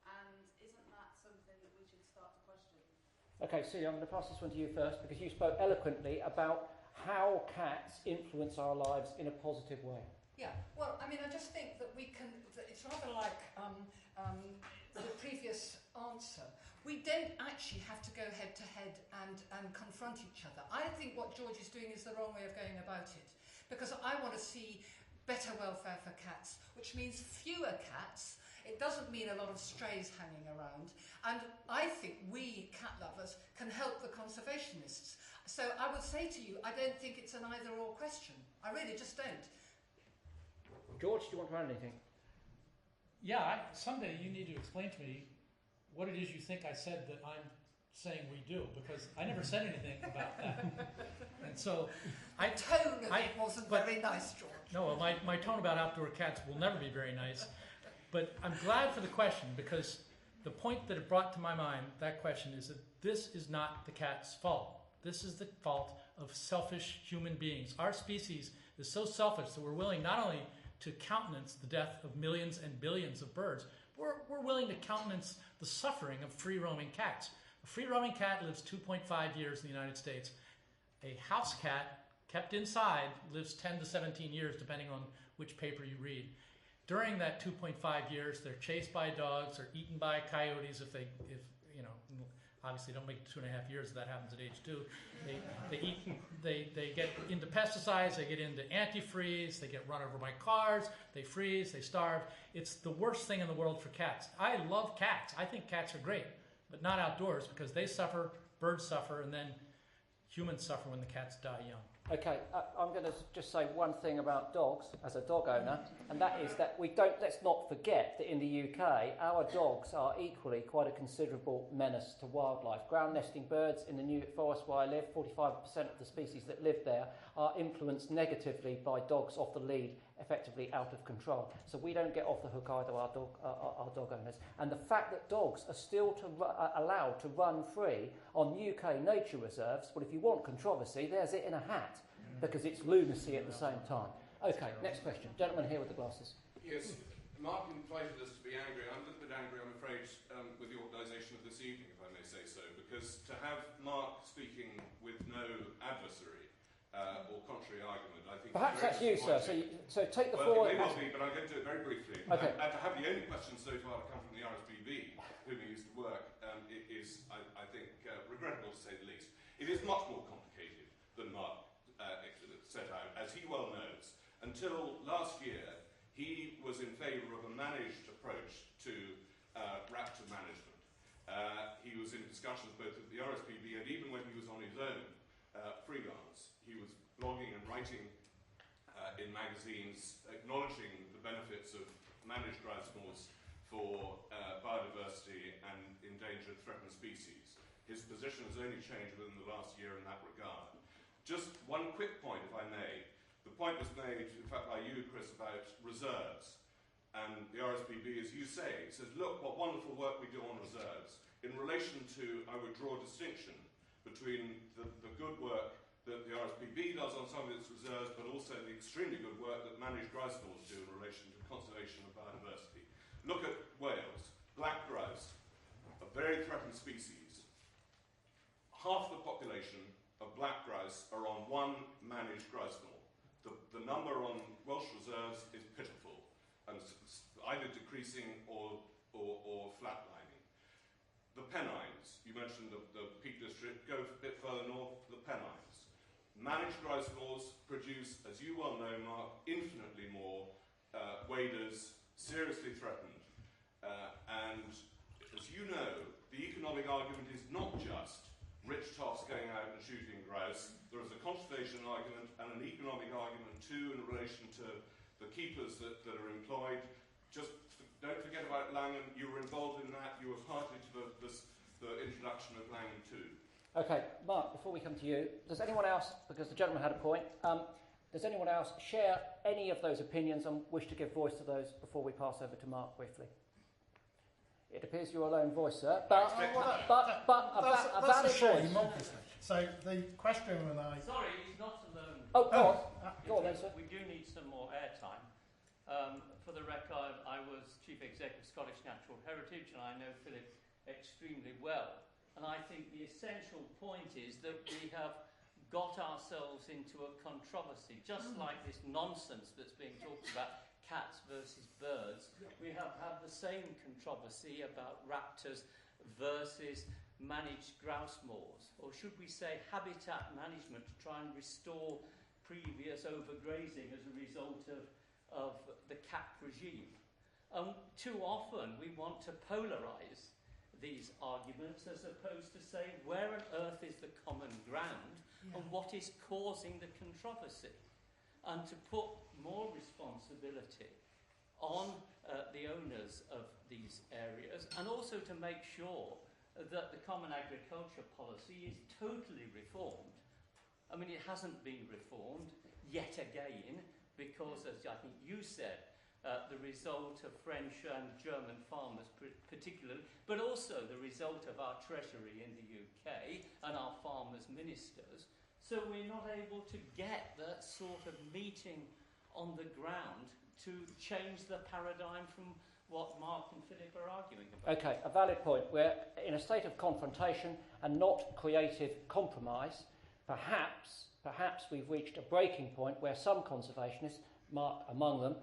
And isn't that something that we should start to question? Okay, Celia, I'm going to pass this one to you first because you spoke eloquently about how cats influence our lives in a positive way. Yeah, well, I mean, I just think that it's rather like the previous answer. We don't actually have to go head to head and confront each other. I think what George is doing is the wrong way of going about it, because I want to see better welfare for cats, which means fewer cats. It doesn't mean a lot of strays hanging around. And I think we, cat lovers, can help the conservationists. So I would say to you, I don't think it's an either-or question. I really just don't. George, do you want to add anything? Yeah, someday you need to explain to me what it is you think I said that I'm saying we do, because I never said anything about that. And so the tone of it wasn't very nice, George. No, well, my tone about outdoor cats will never be very nice. But I'm glad for the question, because the point that it brought to my mind, that question, is that this is not the cat's fault. This is the fault of selfish human beings. Our species is so selfish that we're willing not only to countenance the death of millions and billions of birds, we're willing to countenance the suffering of free-roaming cats. A free-roaming cat lives 2.5 years in the United States. A house cat kept inside lives 10 to 17 years, depending on which paper you read. During that 2.5 years, they're chased by dogs or eaten by coyotes if obviously don't make it 2.5 years. That happens at age 2. They get into pesticides. They get into antifreeze. They get run over by cars. They freeze. They starve. It's the worst thing in the world for cats. I love cats. I think cats are great, but not outdoors, because they suffer, birds suffer, and then humans suffer when the cats die young. Okay, I'm going to just say one thing about dogs as a dog owner, and that is that let's not forget that in the UK, our dogs are equally quite a considerable menace to wildlife. Ground nesting birds in the New Forest where I live, 45% of the species that live there are influenced negatively by dogs off the lead, effectively out of control. So we don't get off the hook either, our dog owners. And the fact that dogs are still allowed to run free on UK nature reserves, well, if you want controversy, there's it in a hat, because it's lunacy at the same time. Okay, next question. Gentleman here with the glasses. Yes, Mark invited us to be angry. I'm a little bit angry, I'm afraid, with the organisation of this evening, if I may say so, because to have Mark speaking with no adversary or contrary argument, I think... Perhaps that's you, sir, so take the floor... Well, it may well be, but I'm going to do it very briefly. Okay. And to have the only question so far to come from the RSPB, whom he used to work, is, I think, regrettable to say the least. It is much more complicated than Mark set out, as he well knows. Until last year, he was in favour of a managed approach to raptor management. He was in discussions both with the RSPB and even when he was on his own freelance. He was blogging and writing in magazines acknowledging the benefits of managed Rasmus for biodiversity and endangered threatened species. His position has only changed within the last year in that regard. Just one quick point, if I may. The point was made, in fact, by you, Chris, about reserves. And the RSPB, as you say, says, look, what wonderful work we do on reserves. in relation to, I would draw a distinction between the good work that the RSPB does on some of its reserves, but also the extremely good work that managed grouse laws do in relation to conservation of biodiversity. Look at Wales, black grouse, a very threatened species. Half the population of black grouse are on one managed grouse law. The number on Welsh reserves is pitiful, and either decreasing or flatlining. The Pennines, you mentioned the Peak District, go a bit further north, the Pennines. Managed grouse laws produce, as you well know, Mark, infinitely more waders, seriously threatened. And as you know, the economic argument is not just rich toffs going out and shooting grouse. There is a conservation argument and an economic argument too in relation to the keepers that are employed. Just don't forget about Langham. You were involved in that. You were party to the introduction of Langham too. Okay, Mark, before we come to you, does anyone else, because the gentleman had a point, does anyone else share any of those opinions and wish to give voice to those before we pass over to Mark briefly? It appears you're a lone voice, sir, but a valid shame, voice. obviously. So the question when I... Sorry, he's not alone. Oh, go on. Go on then, sir. We do need some more airtime. For the record, I was Chief Executive of Scottish Natural Heritage, and I know Philip extremely well. And I think the essential point is that we have got ourselves into a controversy, just like this nonsense that's being talked about, cats versus birds. We have had the same controversy about raptors versus managed grouse moors, or should we say habitat management to try and restore previous overgrazing as a result of the cat regime. Too often we want to polarise these arguments as opposed to say where on earth is the common ground and what is causing the controversy, and to put more responsibility on the owners of these areas, and also to make sure that the common agriculture policy is totally reformed. I mean, it hasn't been reformed yet again because, as I think you said, the result of French and German farmers particularly, but also the result of our Treasury in the UK and our farmers' ministers. So we're not able to get that sort of meeting on the ground to change the paradigm from what Mark and Philip are arguing about. Okay, a valid point. We're in a state of confrontation and not creative compromise. Perhaps we've reached a breaking point where some conservationists, Mark among them,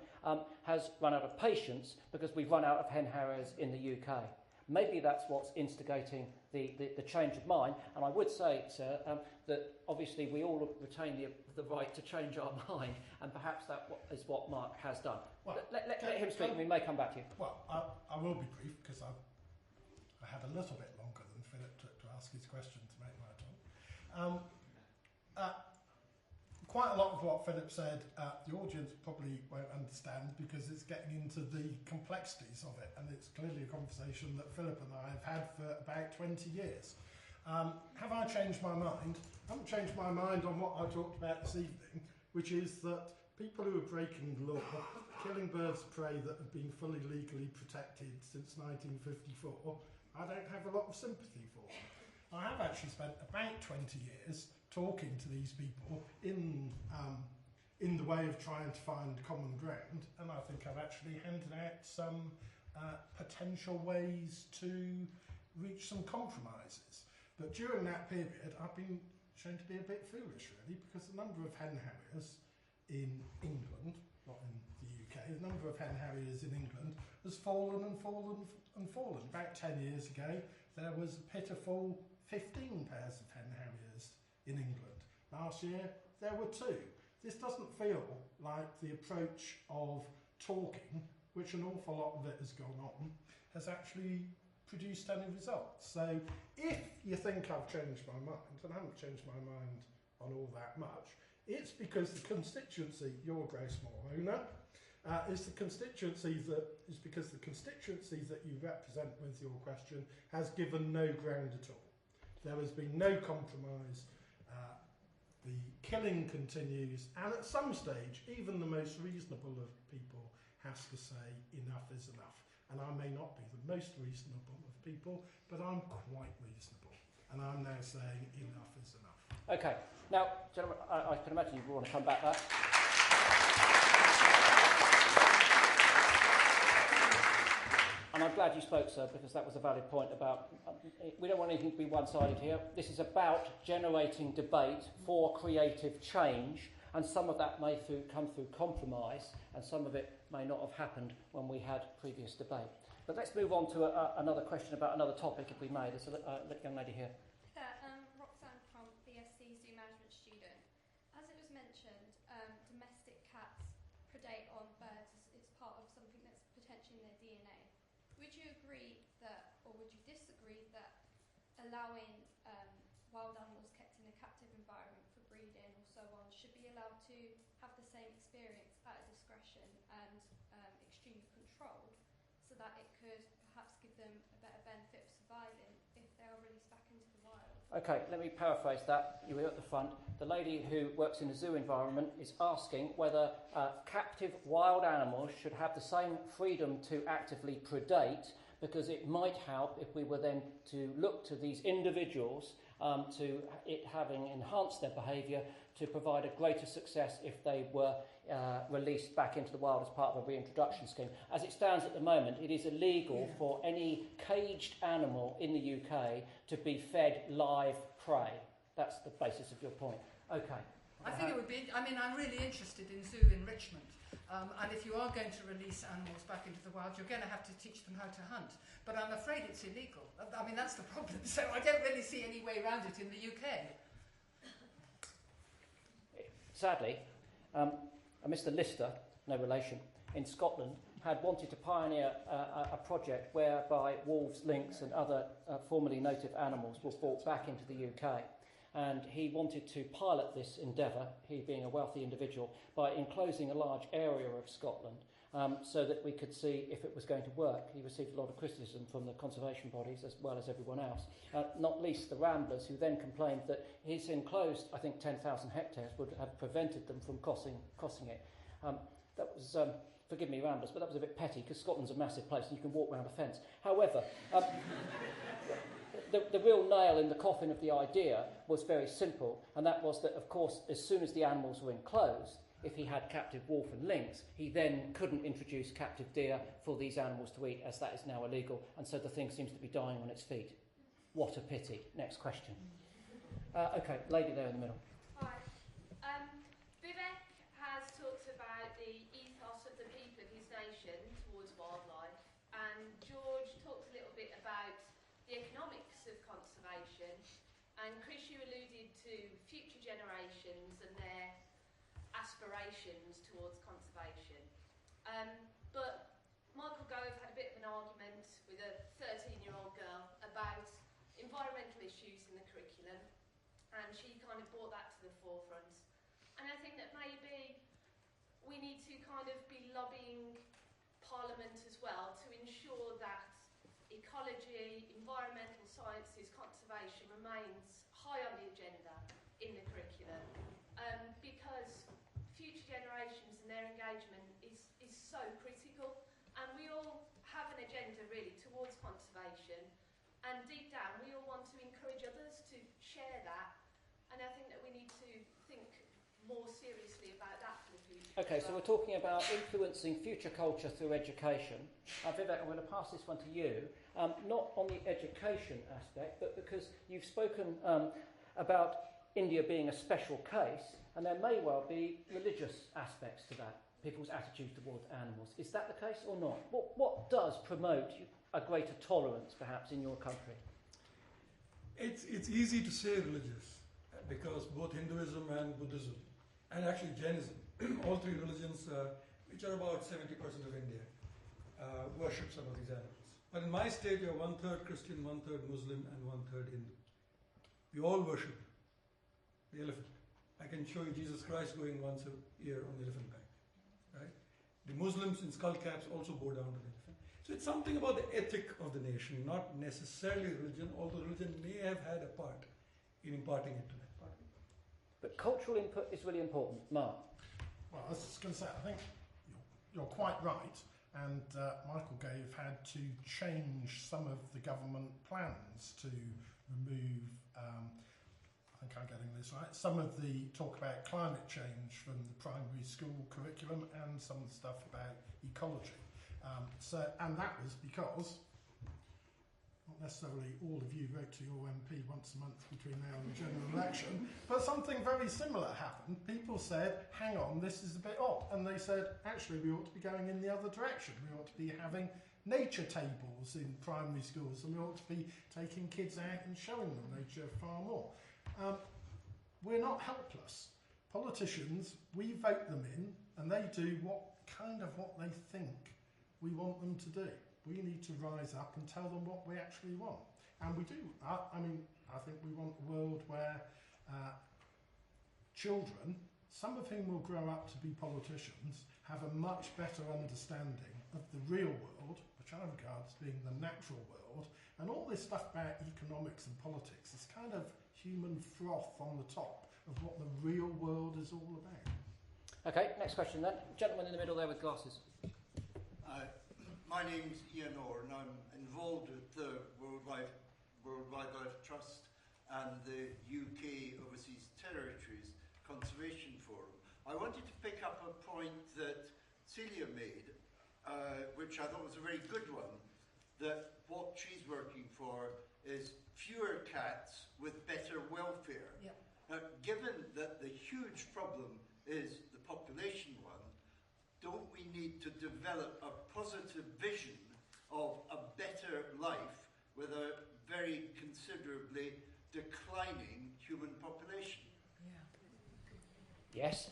has run out of patience because we've run out of hen harriers in the UK. Maybe that's what's instigating the change of mind. And I would say, sir, that obviously we all retain the right to change our mind, and perhaps that is what Mark has done. Well, let him speak, and we may come back to you. Well, I will be brief because I had a little bit longer than Philip took to ask his question to make my talk. Quite a lot of what Philip said, the audience probably won't understand because it's getting into the complexities of it, and it's clearly a conversation that Philip and I have had for about 20 years. Have I changed my mind? I haven't changed my mind on what I talked about this evening, which is that people who are breaking the law, killing birds of prey that have been fully legally protected since 1954, I don't have a lot of sympathy for them. I have actually spent about 20 years talking to these people in the way of trying to find common ground, and I think I've actually handed out some potential ways to reach some compromises. But during that period, I've been shown to be a bit foolish, really, because the number of hen harriers in England, not in the UK, the number of hen harriers in England has fallen and fallen and fallen. About 10 years ago, there was a pitiful 15 pairs of hen harriers in England. Last year, there were 2. This doesn't feel like the approach of talking, which an awful lot of it has gone on, has actually produced any results. So if you think I've changed my mind, and I haven't changed my mind on all that much, it's because the constituency, you're a Gracemore owner, is because the constituency that you represent with your question has given no ground at all. There has been no compromise. The killing continues, and at some stage, even the most reasonable of people has to say enough is enough. And I may not be the most reasonable of people, but I'm quite reasonable. And I'm now saying enough is enough. Okay. Now, gentlemen, I can imagine you want to come back there. And I'm glad you spoke, sir, because that was a valid point about we don't want anything to be one-sided here. This is about generating debate for creative change, and some of that may come through compromise, and some of it may not have happened when we had previous debate. But let's move on to another question about another topic, if we may. There's a young lady here. Roxanne from BSc Zoo Management student. As it was mentioned, domestic cats predate on birds. It's part of something that's potentially in their DNA. Would you agree that, or would you disagree that allowing wild animals kept in a captive environment for breeding or so on should be allowed to have the same experience at a discretion and extremely controlled, so that it could perhaps give them a better benefit of surviving if they are released back into the wild? Okay, let me paraphrase that. You were at the front. The lady who works in a zoo environment is asking whether captive wild animals should have the same freedom to actively predate, because it might help if we were then to look to these individuals to it having enhanced their behaviour to provide a greater success if they were released back into the wild as part of a reintroduction scheme. As it stands at the moment, it is illegal for any caged animal in the UK to be fed live prey. That's the basis of your point. Okay. I think it would be, I'm really interested in zoo enrichment. And if you are going to release animals back into the wild, you're going to have to teach them how to hunt. But I'm afraid it's illegal. That's the problem. So I don't really see any way around it in the UK. Sadly, a Mr. Lister, no relation, in Scotland had wanted to pioneer a project whereby wolves, lynx and other formerly native animals were brought back into the UK. And he wanted to pilot this endeavour, he being a wealthy individual, by enclosing a large area of Scotland so that we could see if it was going to work. He received a lot of criticism from the conservation bodies as well as everyone else, not least the Ramblers, who then complained that his enclosed, I think, 10,000 hectares would have prevented them from crossing it. That was, forgive me, Ramblers, but that was a bit petty because Scotland's a massive place and you can walk round a fence. However, the real nail in the coffin of the idea was very simple, and that was that, of course, as soon as the animals were enclosed, if he had captive wolf and lynx, he then couldn't introduce captive deer for these animals to eat, as that is now illegal, and so the thing seems to be dying on its feet. What a pity. Next question. Okay, lady there in the middle. Hi. Vivek has talked about the ethos of the people of his nation towards wildlife, and George talked a little bit about the economics of conservation, and Chris, you alluded to future generations and their aspirations towards conservation. But Michael Gove had a bit of an argument with a 13-year-old girl about environmental issues in the curriculum, and she kind of brought that to the forefront. And I think that maybe we need to kind of be lobbying Parliament as well to ensure that ecology, environmental sciences, conservation remains high on the agenda in the curriculum, because future generations and their engagement is so critical, and we all have an agenda really towards conservation, and deep down we all want to encourage others to share that, and I think that we need to think more seriously about that for the future. Okay, so we're talking about influencing future culture through education. Vivek, I'm going to pass this one to you, not on the education aspect, but because you've spoken about India being a special case, and there may well be religious aspects to that, people's attitude towards animals. Is that the case or not? What does promote a greater tolerance, perhaps, in your country? It's easy to say religious, because both Hinduism and Buddhism, and actually Jainism, all three religions, which are about 70% of India, worship some of these animals. But in my state, you're 1/3 Christian, 1/3 Muslim, and 1/3 Hindu. We all worship the elephant. I can show you Jesus Christ going once a year on the elephant back. Right? The Muslims in skull caps also bow down to the elephant. So it's something about the ethic of the nation, not necessarily religion, although religion may have had a part in imparting it to that part. But cultural input is really important. Mark? Well, I was just going to say, I think you're quite right. and Michael Gove had to change some of the government plans to remove, I think I'm getting this right, some of the talk about climate change from the primary school curriculum and some of the stuff about ecology. And that was because, not necessarily all of you wrote to your MP once a month between now and the general election, but something very similar happened. People said, hang on, this is a bit odd. And they said, actually, we ought to be going in the other direction. We ought to be having nature tables in primary schools, and we ought to be taking kids out and showing them nature far more. We're not helpless. Politicians, we vote them in, and they do what they think we want them to do. We need to rise up and tell them what we actually want. And we do. I think we want a world where children, some of whom will grow up to be politicians, have a much better understanding of the real world, which I regard as being the natural world, and all this stuff about economics and politics is kind of human froth on the top of what the real world is all about. Okay, next question then. Gentleman in the middle there with glasses. My name's Ian Orr, and I'm involved with the World Wildlife Trust and the UK Overseas Territories Conservation Forum. I wanted to pick up a point that Celia made, which I thought was a very good one, that what she's working for is fewer cats with better welfare. Yeah. Now, given that the huge problem is the population one, don't we need to develop a positive vision of a better life with a very considerably declining human population? Yeah. Yes.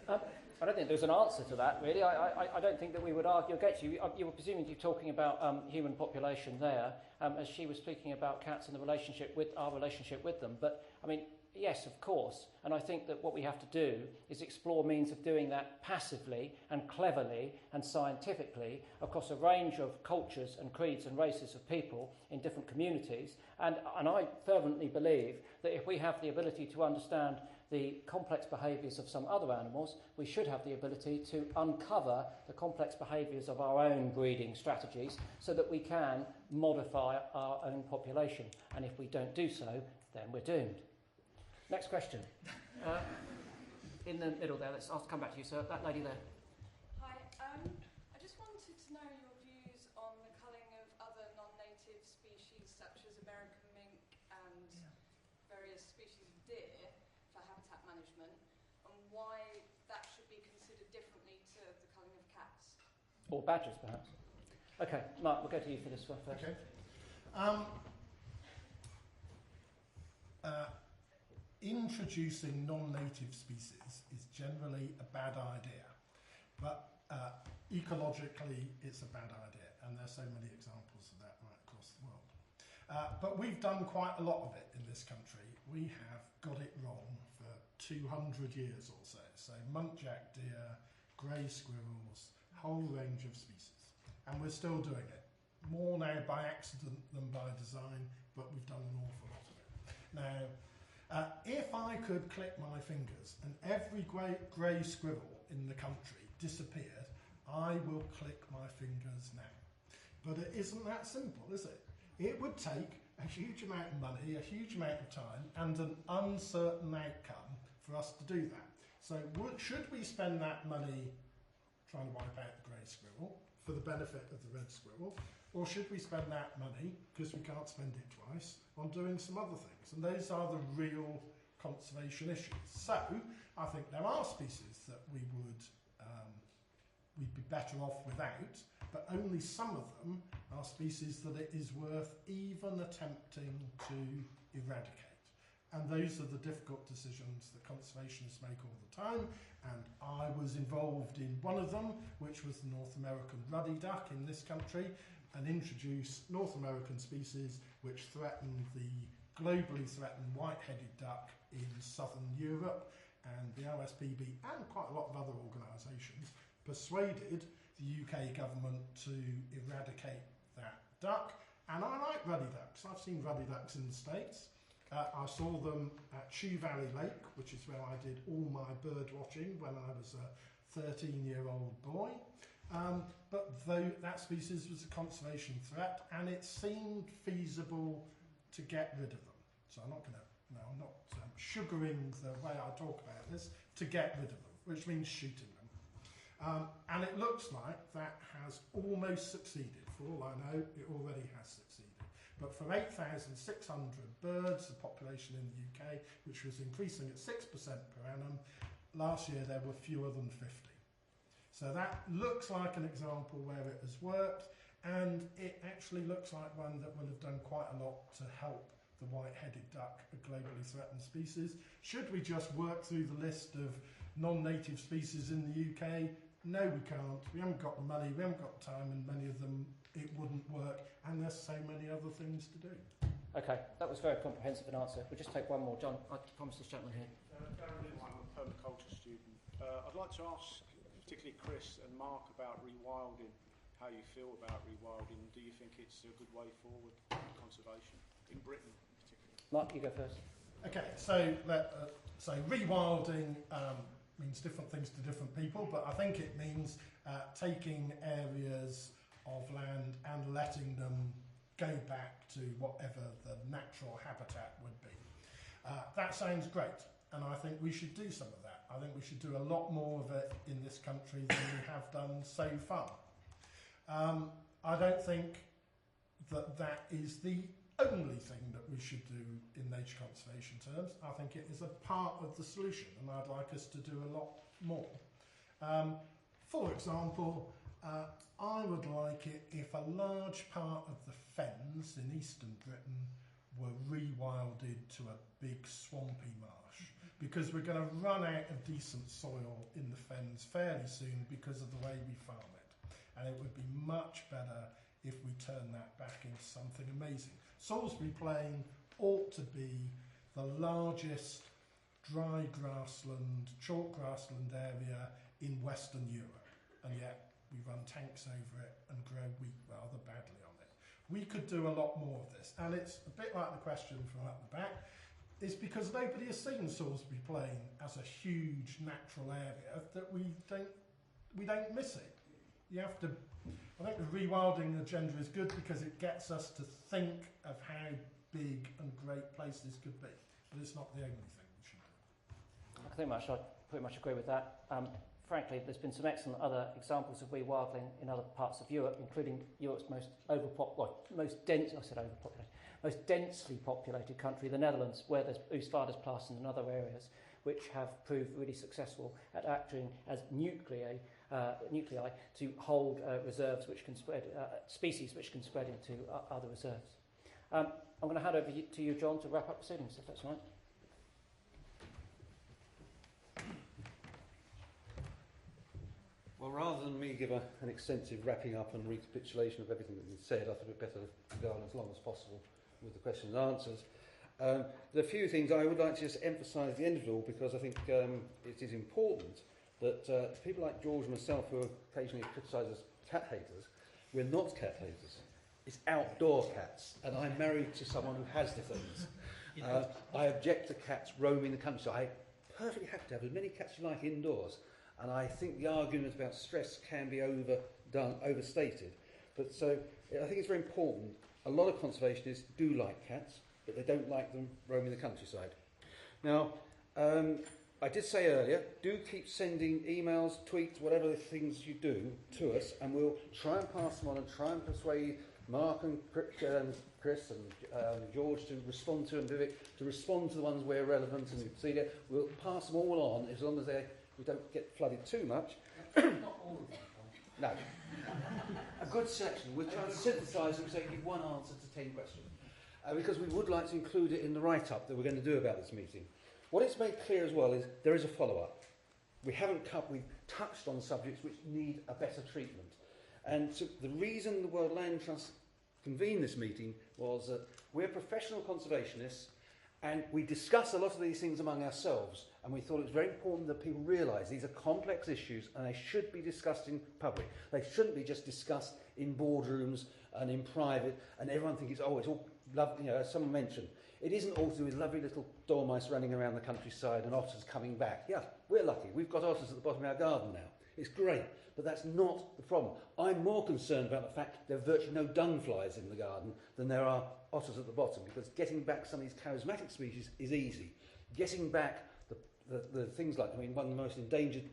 I don't think there's an answer to that, really. I don't think that we would argue against you. You were presuming you're talking about human population there, as she was speaking about cats and the relationship with our relationship with them. But, I mean, yes, of course. And I think that what we have to do is explore means of doing that passively and cleverly and scientifically across a range of cultures and creeds and races of people in different communities. And I fervently believe that if we have the ability to understand the complex behaviours of some other animals, we should have the ability to uncover the complex behaviours of our own breeding strategies so that we can modify our own population. And if we don't do so, then we're doomed. Next question. In the middle there, I'll come back to you, sir. That lady there. Hi. I just wanted to know your views on the culling of other non-native species such as American mink and various species of deer for habitat management, and why that should be considered differently to the culling of cats. Or badgers, perhaps. Okay, Mark, we'll go to you for this one first. Okay. Introducing non-native species is generally a bad idea, but ecologically it's a bad idea, and there's so many examples of that right across the world. But we've done quite a lot of it in this country. We have got it wrong for 200 years or so. So muntjac deer, grey squirrels, whole range of species, and we're still doing it. More now by accident than by design, but we've done an awful lot of it. Now, if I could click my fingers and every grey squirrel in the country disappeared, I will click my fingers now. But it isn't that simple, is it? It would take a huge amount of money, a huge amount of time, and an uncertain outcome for us to do that. So should we spend that money trying to wipe out the grey squirrel for the benefit of the red squirrel? Or should we spend that money, because we can't spend it twice, on doing some other things? And those are the real conservation issues. So I think there are species that we'd be better off without, but only some of them are species that it is worth even attempting to eradicate. And those are the difficult decisions that conservationists make all the time. And I was involved in one of them, which was the North American ruddy duck in this country, and introduced North American species which threaten the globally threatened white-headed duck in southern Europe, and the OSPB and quite a lot of other organisations persuaded the UK government to eradicate that duck. And I like ruddy ducks. I've seen ruddy ducks in the States. I saw them at Shoe Valley Lake, which is where I did all my bird watching when I was a 13-year-old boy. But though that species was a conservation threat, and it seemed feasible to get rid of them. So I'm not sugaring the way I talk about this, to get rid of them, which means shooting them. And it looks like that has almost succeeded. For all I know, it already has succeeded. But for 8,600 birds, the population in the UK, which was increasing at 6% per annum, last year there were fewer than 50. So that looks like an example where it has worked, and it actually looks like one that will have done quite a lot to help the white-headed duck, a globally threatened species. Should we just work through the list of non-native species in the UK? No, we can't. We haven't got the money, we haven't got the time, and many of them it wouldn't work, and there's so many other things to do. Okay, that was very comprehensive an answer. We'll just take one more. John, I promised this gentleman here. I'm a permaculture student. I'd like to ask particularly Chris and Mark about rewilding, how you feel about rewilding. Do you think it's a good way forward for conservation, in Britain particularly? Mark, you go first. Okay, so rewilding means different things to different people, but I think it means taking areas of land and letting them go back to whatever the natural habitat would be. That sounds great, and I think we should do some of that. I think we should do a lot more of it in this country than we have done so far. I don't think that is the only thing that we should do in nature conservation terms. I think it is a part of the solution, and I'd like us to do a lot more. For example, I would like it if a large part of the fens in eastern Britain were rewilded to a big swampy marsh, because we're going to run out of decent soil in the fens fairly soon because of the way we farm it. And it would be much better if we turn that back into something amazing. Salisbury Plain ought to be the largest dry grassland, chalk grassland area in Western Europe, and yet we run tanks over it and grow wheat rather badly on it. We could do a lot more of this, and it's a bit like the question from up the back. It's because nobody has seen Salisbury Plain as a huge natural area that we don't miss it. You have to. I think the rewilding agenda is good because it gets us to think of how big and great places could be, but it's not the only thing we should do. I pretty much agree with that. Frankly, there's been some excellent other examples of rewilding in other parts of Europe, including Europe's most densely populated country, the Netherlands, where there's Oostvaardersplassen and other areas which have proved really successful at acting as nuclei to hold reserves which can spread, species which can spread into other reserves. I'm going to hand over to you, John, to wrap up proceedings, if that's right. Well, rather than me give an extensive wrapping up and recapitulation of everything that's been said, I thought it better to go on as long as possible with the questions and answers. There are a few things I would like to just emphasise at the end of it all, because I think it is important that people like George and myself, who occasionally criticise us cat haters, we're not cat haters. It's outdoor cats, and I'm married to someone who has the things. I object to cats roaming the countryside. I perfectly happy to have as many cats as you like indoors, and I think the argument about stress can be overstated. But so I think it's very important. A lot of conservationists do like cats, but they don't like them roaming the countryside. Now, I did say earlier, do keep sending emails, tweets, whatever things you do to us, and we'll try and pass them on and try and persuade Mark and Chris and George to respond to, and Vivek to respond to the ones where relevant, and Celia. We'll pass them all on as long as we don't get flooded too much. Not all of them. No. A good section. We're trying to synthesise and say give one answer to 10 questions. Because we would like to include it in the write-up that we're going to do about this meeting. What it's made clear as well is there is a follow-up. We've touched on subjects which need a better treatment. And so the reason the World Land Trust convened this meeting was that we're professional conservationists, and we discuss a lot of these things among ourselves, and we thought it was very important that people realise these are complex issues and they should be discussed in public. They shouldn't be just discussed in boardrooms and in private, and everyone thinks, oh, it's all lovely, as someone mentioned. It isn't all to do with lovely little dormice running around the countryside and otters coming back. Yeah, we're lucky. We've got otters at the bottom of our garden now. It's great, but that's not the problem. I'm more concerned about the fact there are virtually no dung flies in the garden than there are otters at the bottom, because getting back some of these charismatic species is easy. Getting back the things like, I mean, one of the most endangered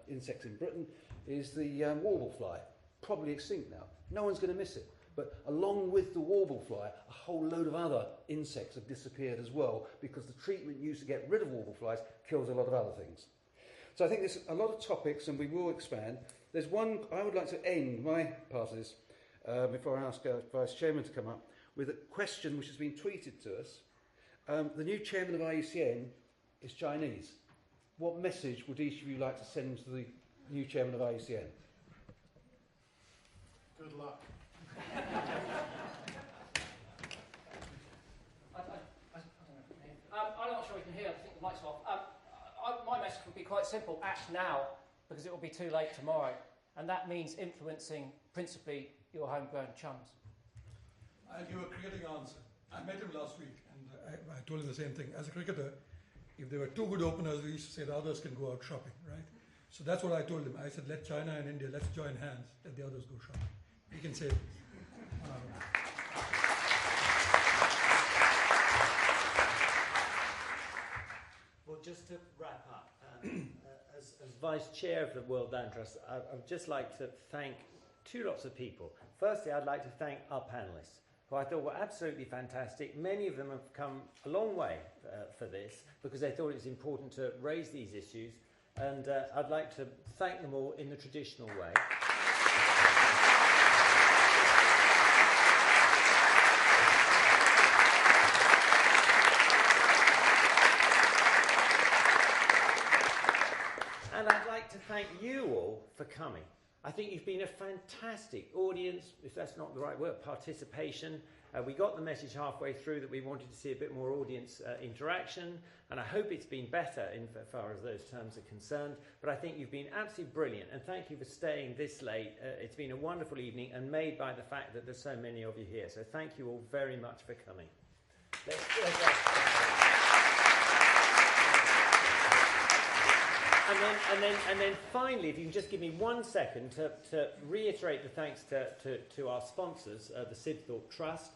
insects in Britain is the warble fly, probably extinct now. No one's going to miss it. But along with the warble fly, a whole load of other insects have disappeared as well, because the treatment used to get rid of warble flies kills a lot of other things. So I think there's a lot of topics, and we will expand. There's one, I would like to end my part of this, before I ask our Vice Chairman to come up, with a question which has been tweeted to us. The new Chairman of IUCN is Chinese. What message would each of you like to send to the new Chairman of IUCN? Good luck. I'm not sure we can hear. I think the mic's off. My message would be quite simple. Act now, because it will be too late tomorrow. And that means influencing principally your homegrown chums. I'll give a cricketing answer. I met him last week, and I told him the same thing. As a cricketer, if there were two good openers, we used to say the others can go out shopping, right? So that's what I told him. I said, let China and India, let's join hands, let the others go shopping. We can save this. Well, just to wrap up, as Vice Chair of the World Land Trust, I'd just like to thank two lots of people. Firstly, I'd like to thank our panellists, who I thought were absolutely fantastic. Many of them have come a long way for this, because they thought it was important to raise these issues, and I'd like to thank them all in the traditional way. And I'd like to thank you all for coming. I think you've been a fantastic audience, if that's not the right word, participation. We got the message halfway through that we wanted to see a bit more audience interaction, and I hope it's been better in far as those terms are concerned. But I think you've been absolutely brilliant, and thank you for staying this late. It's been a wonderful evening, and made by the fact that there's so many of you here. So thank you all very much for coming. And then finally, if you can just give me 1 second to reiterate the thanks to our sponsors, the Sibthorp Trust.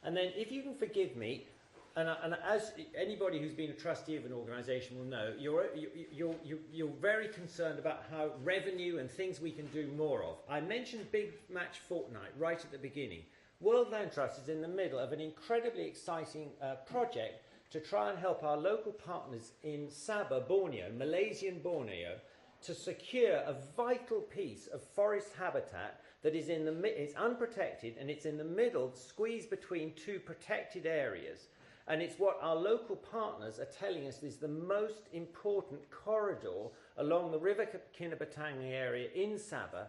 And then if you can forgive me, and as anybody who's been a trustee of an organisation will know, you're very concerned about how revenue and things we can do more of. I mentioned Big Match Fortnight right at the beginning. World Land Trust is in the middle of an incredibly exciting project to try and help our local partners in Sabah, Borneo, Malaysian Borneo, to secure a vital piece of forest habitat that is it's unprotected, and it's in the middle, squeezed between two protected areas. And it's what our local partners are telling us is the most important corridor along the River Kinabatangi area in Sabah,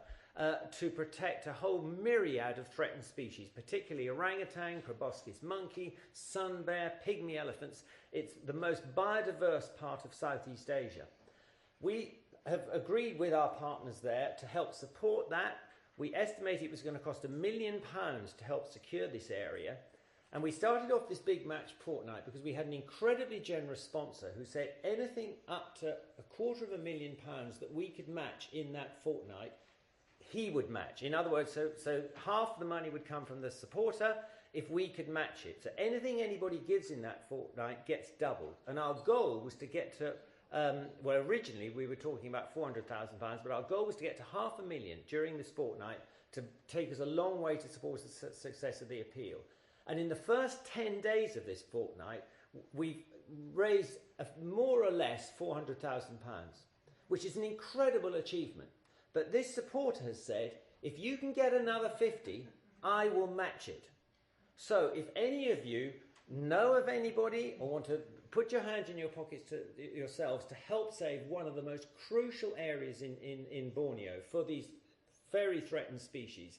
to protect a whole myriad of threatened species, particularly orangutan, proboscis monkey, sun bear, pygmy elephants. It's the most biodiverse part of Southeast Asia. We have agreed with our partners there to help support that. We estimate it was going to cost £1 million to help secure this area. And we started off this Big Match fortnight because we had an incredibly generous sponsor who said anything up to £250,000 that we could match in that fortnight, he would match. In other words, so half the money would come from the supporter if we could match it. So anything anybody gives in that fortnight gets doubled. And our goal was to get to, well, originally we were talking about £400,000, but our goal was to get to £500,000 during this fortnight to take us a long way to support the success of the appeal. And in the first 10 days of this fortnight, we've raised more or less £400,000, which is an incredible achievement. But this supporter has said, if you can get another 50, I will match it. So if any of you know of anybody or want to put your hands in your pockets to yourselves to help save one of the most crucial areas in Borneo for these very threatened species,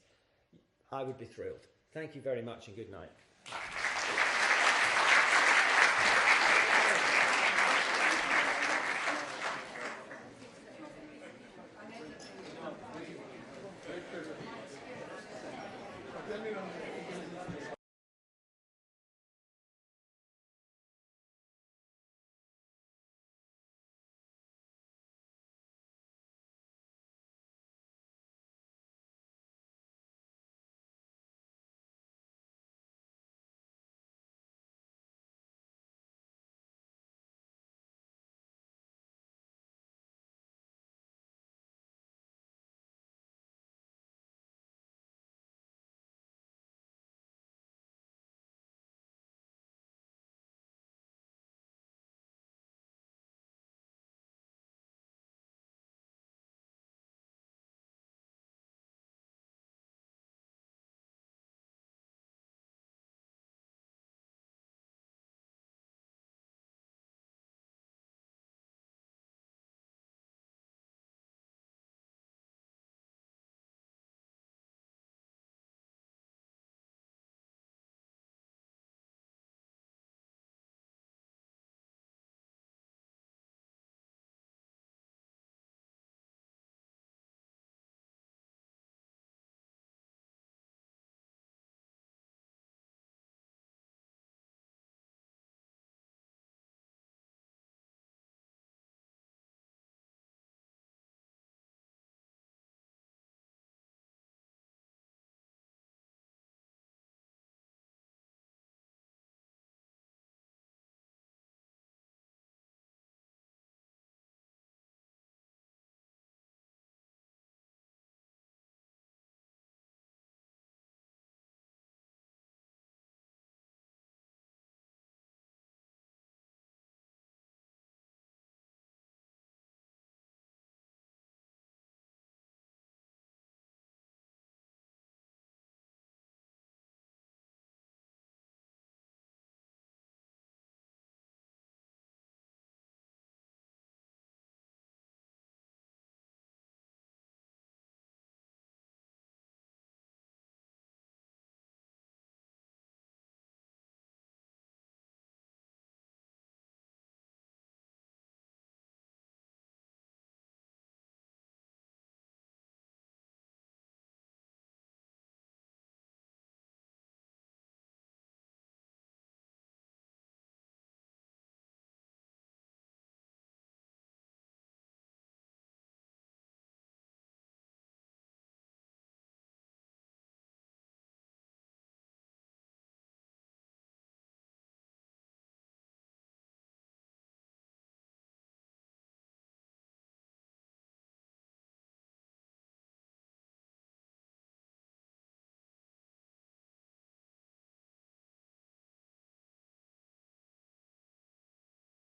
I would be thrilled. Thank you very much and good night.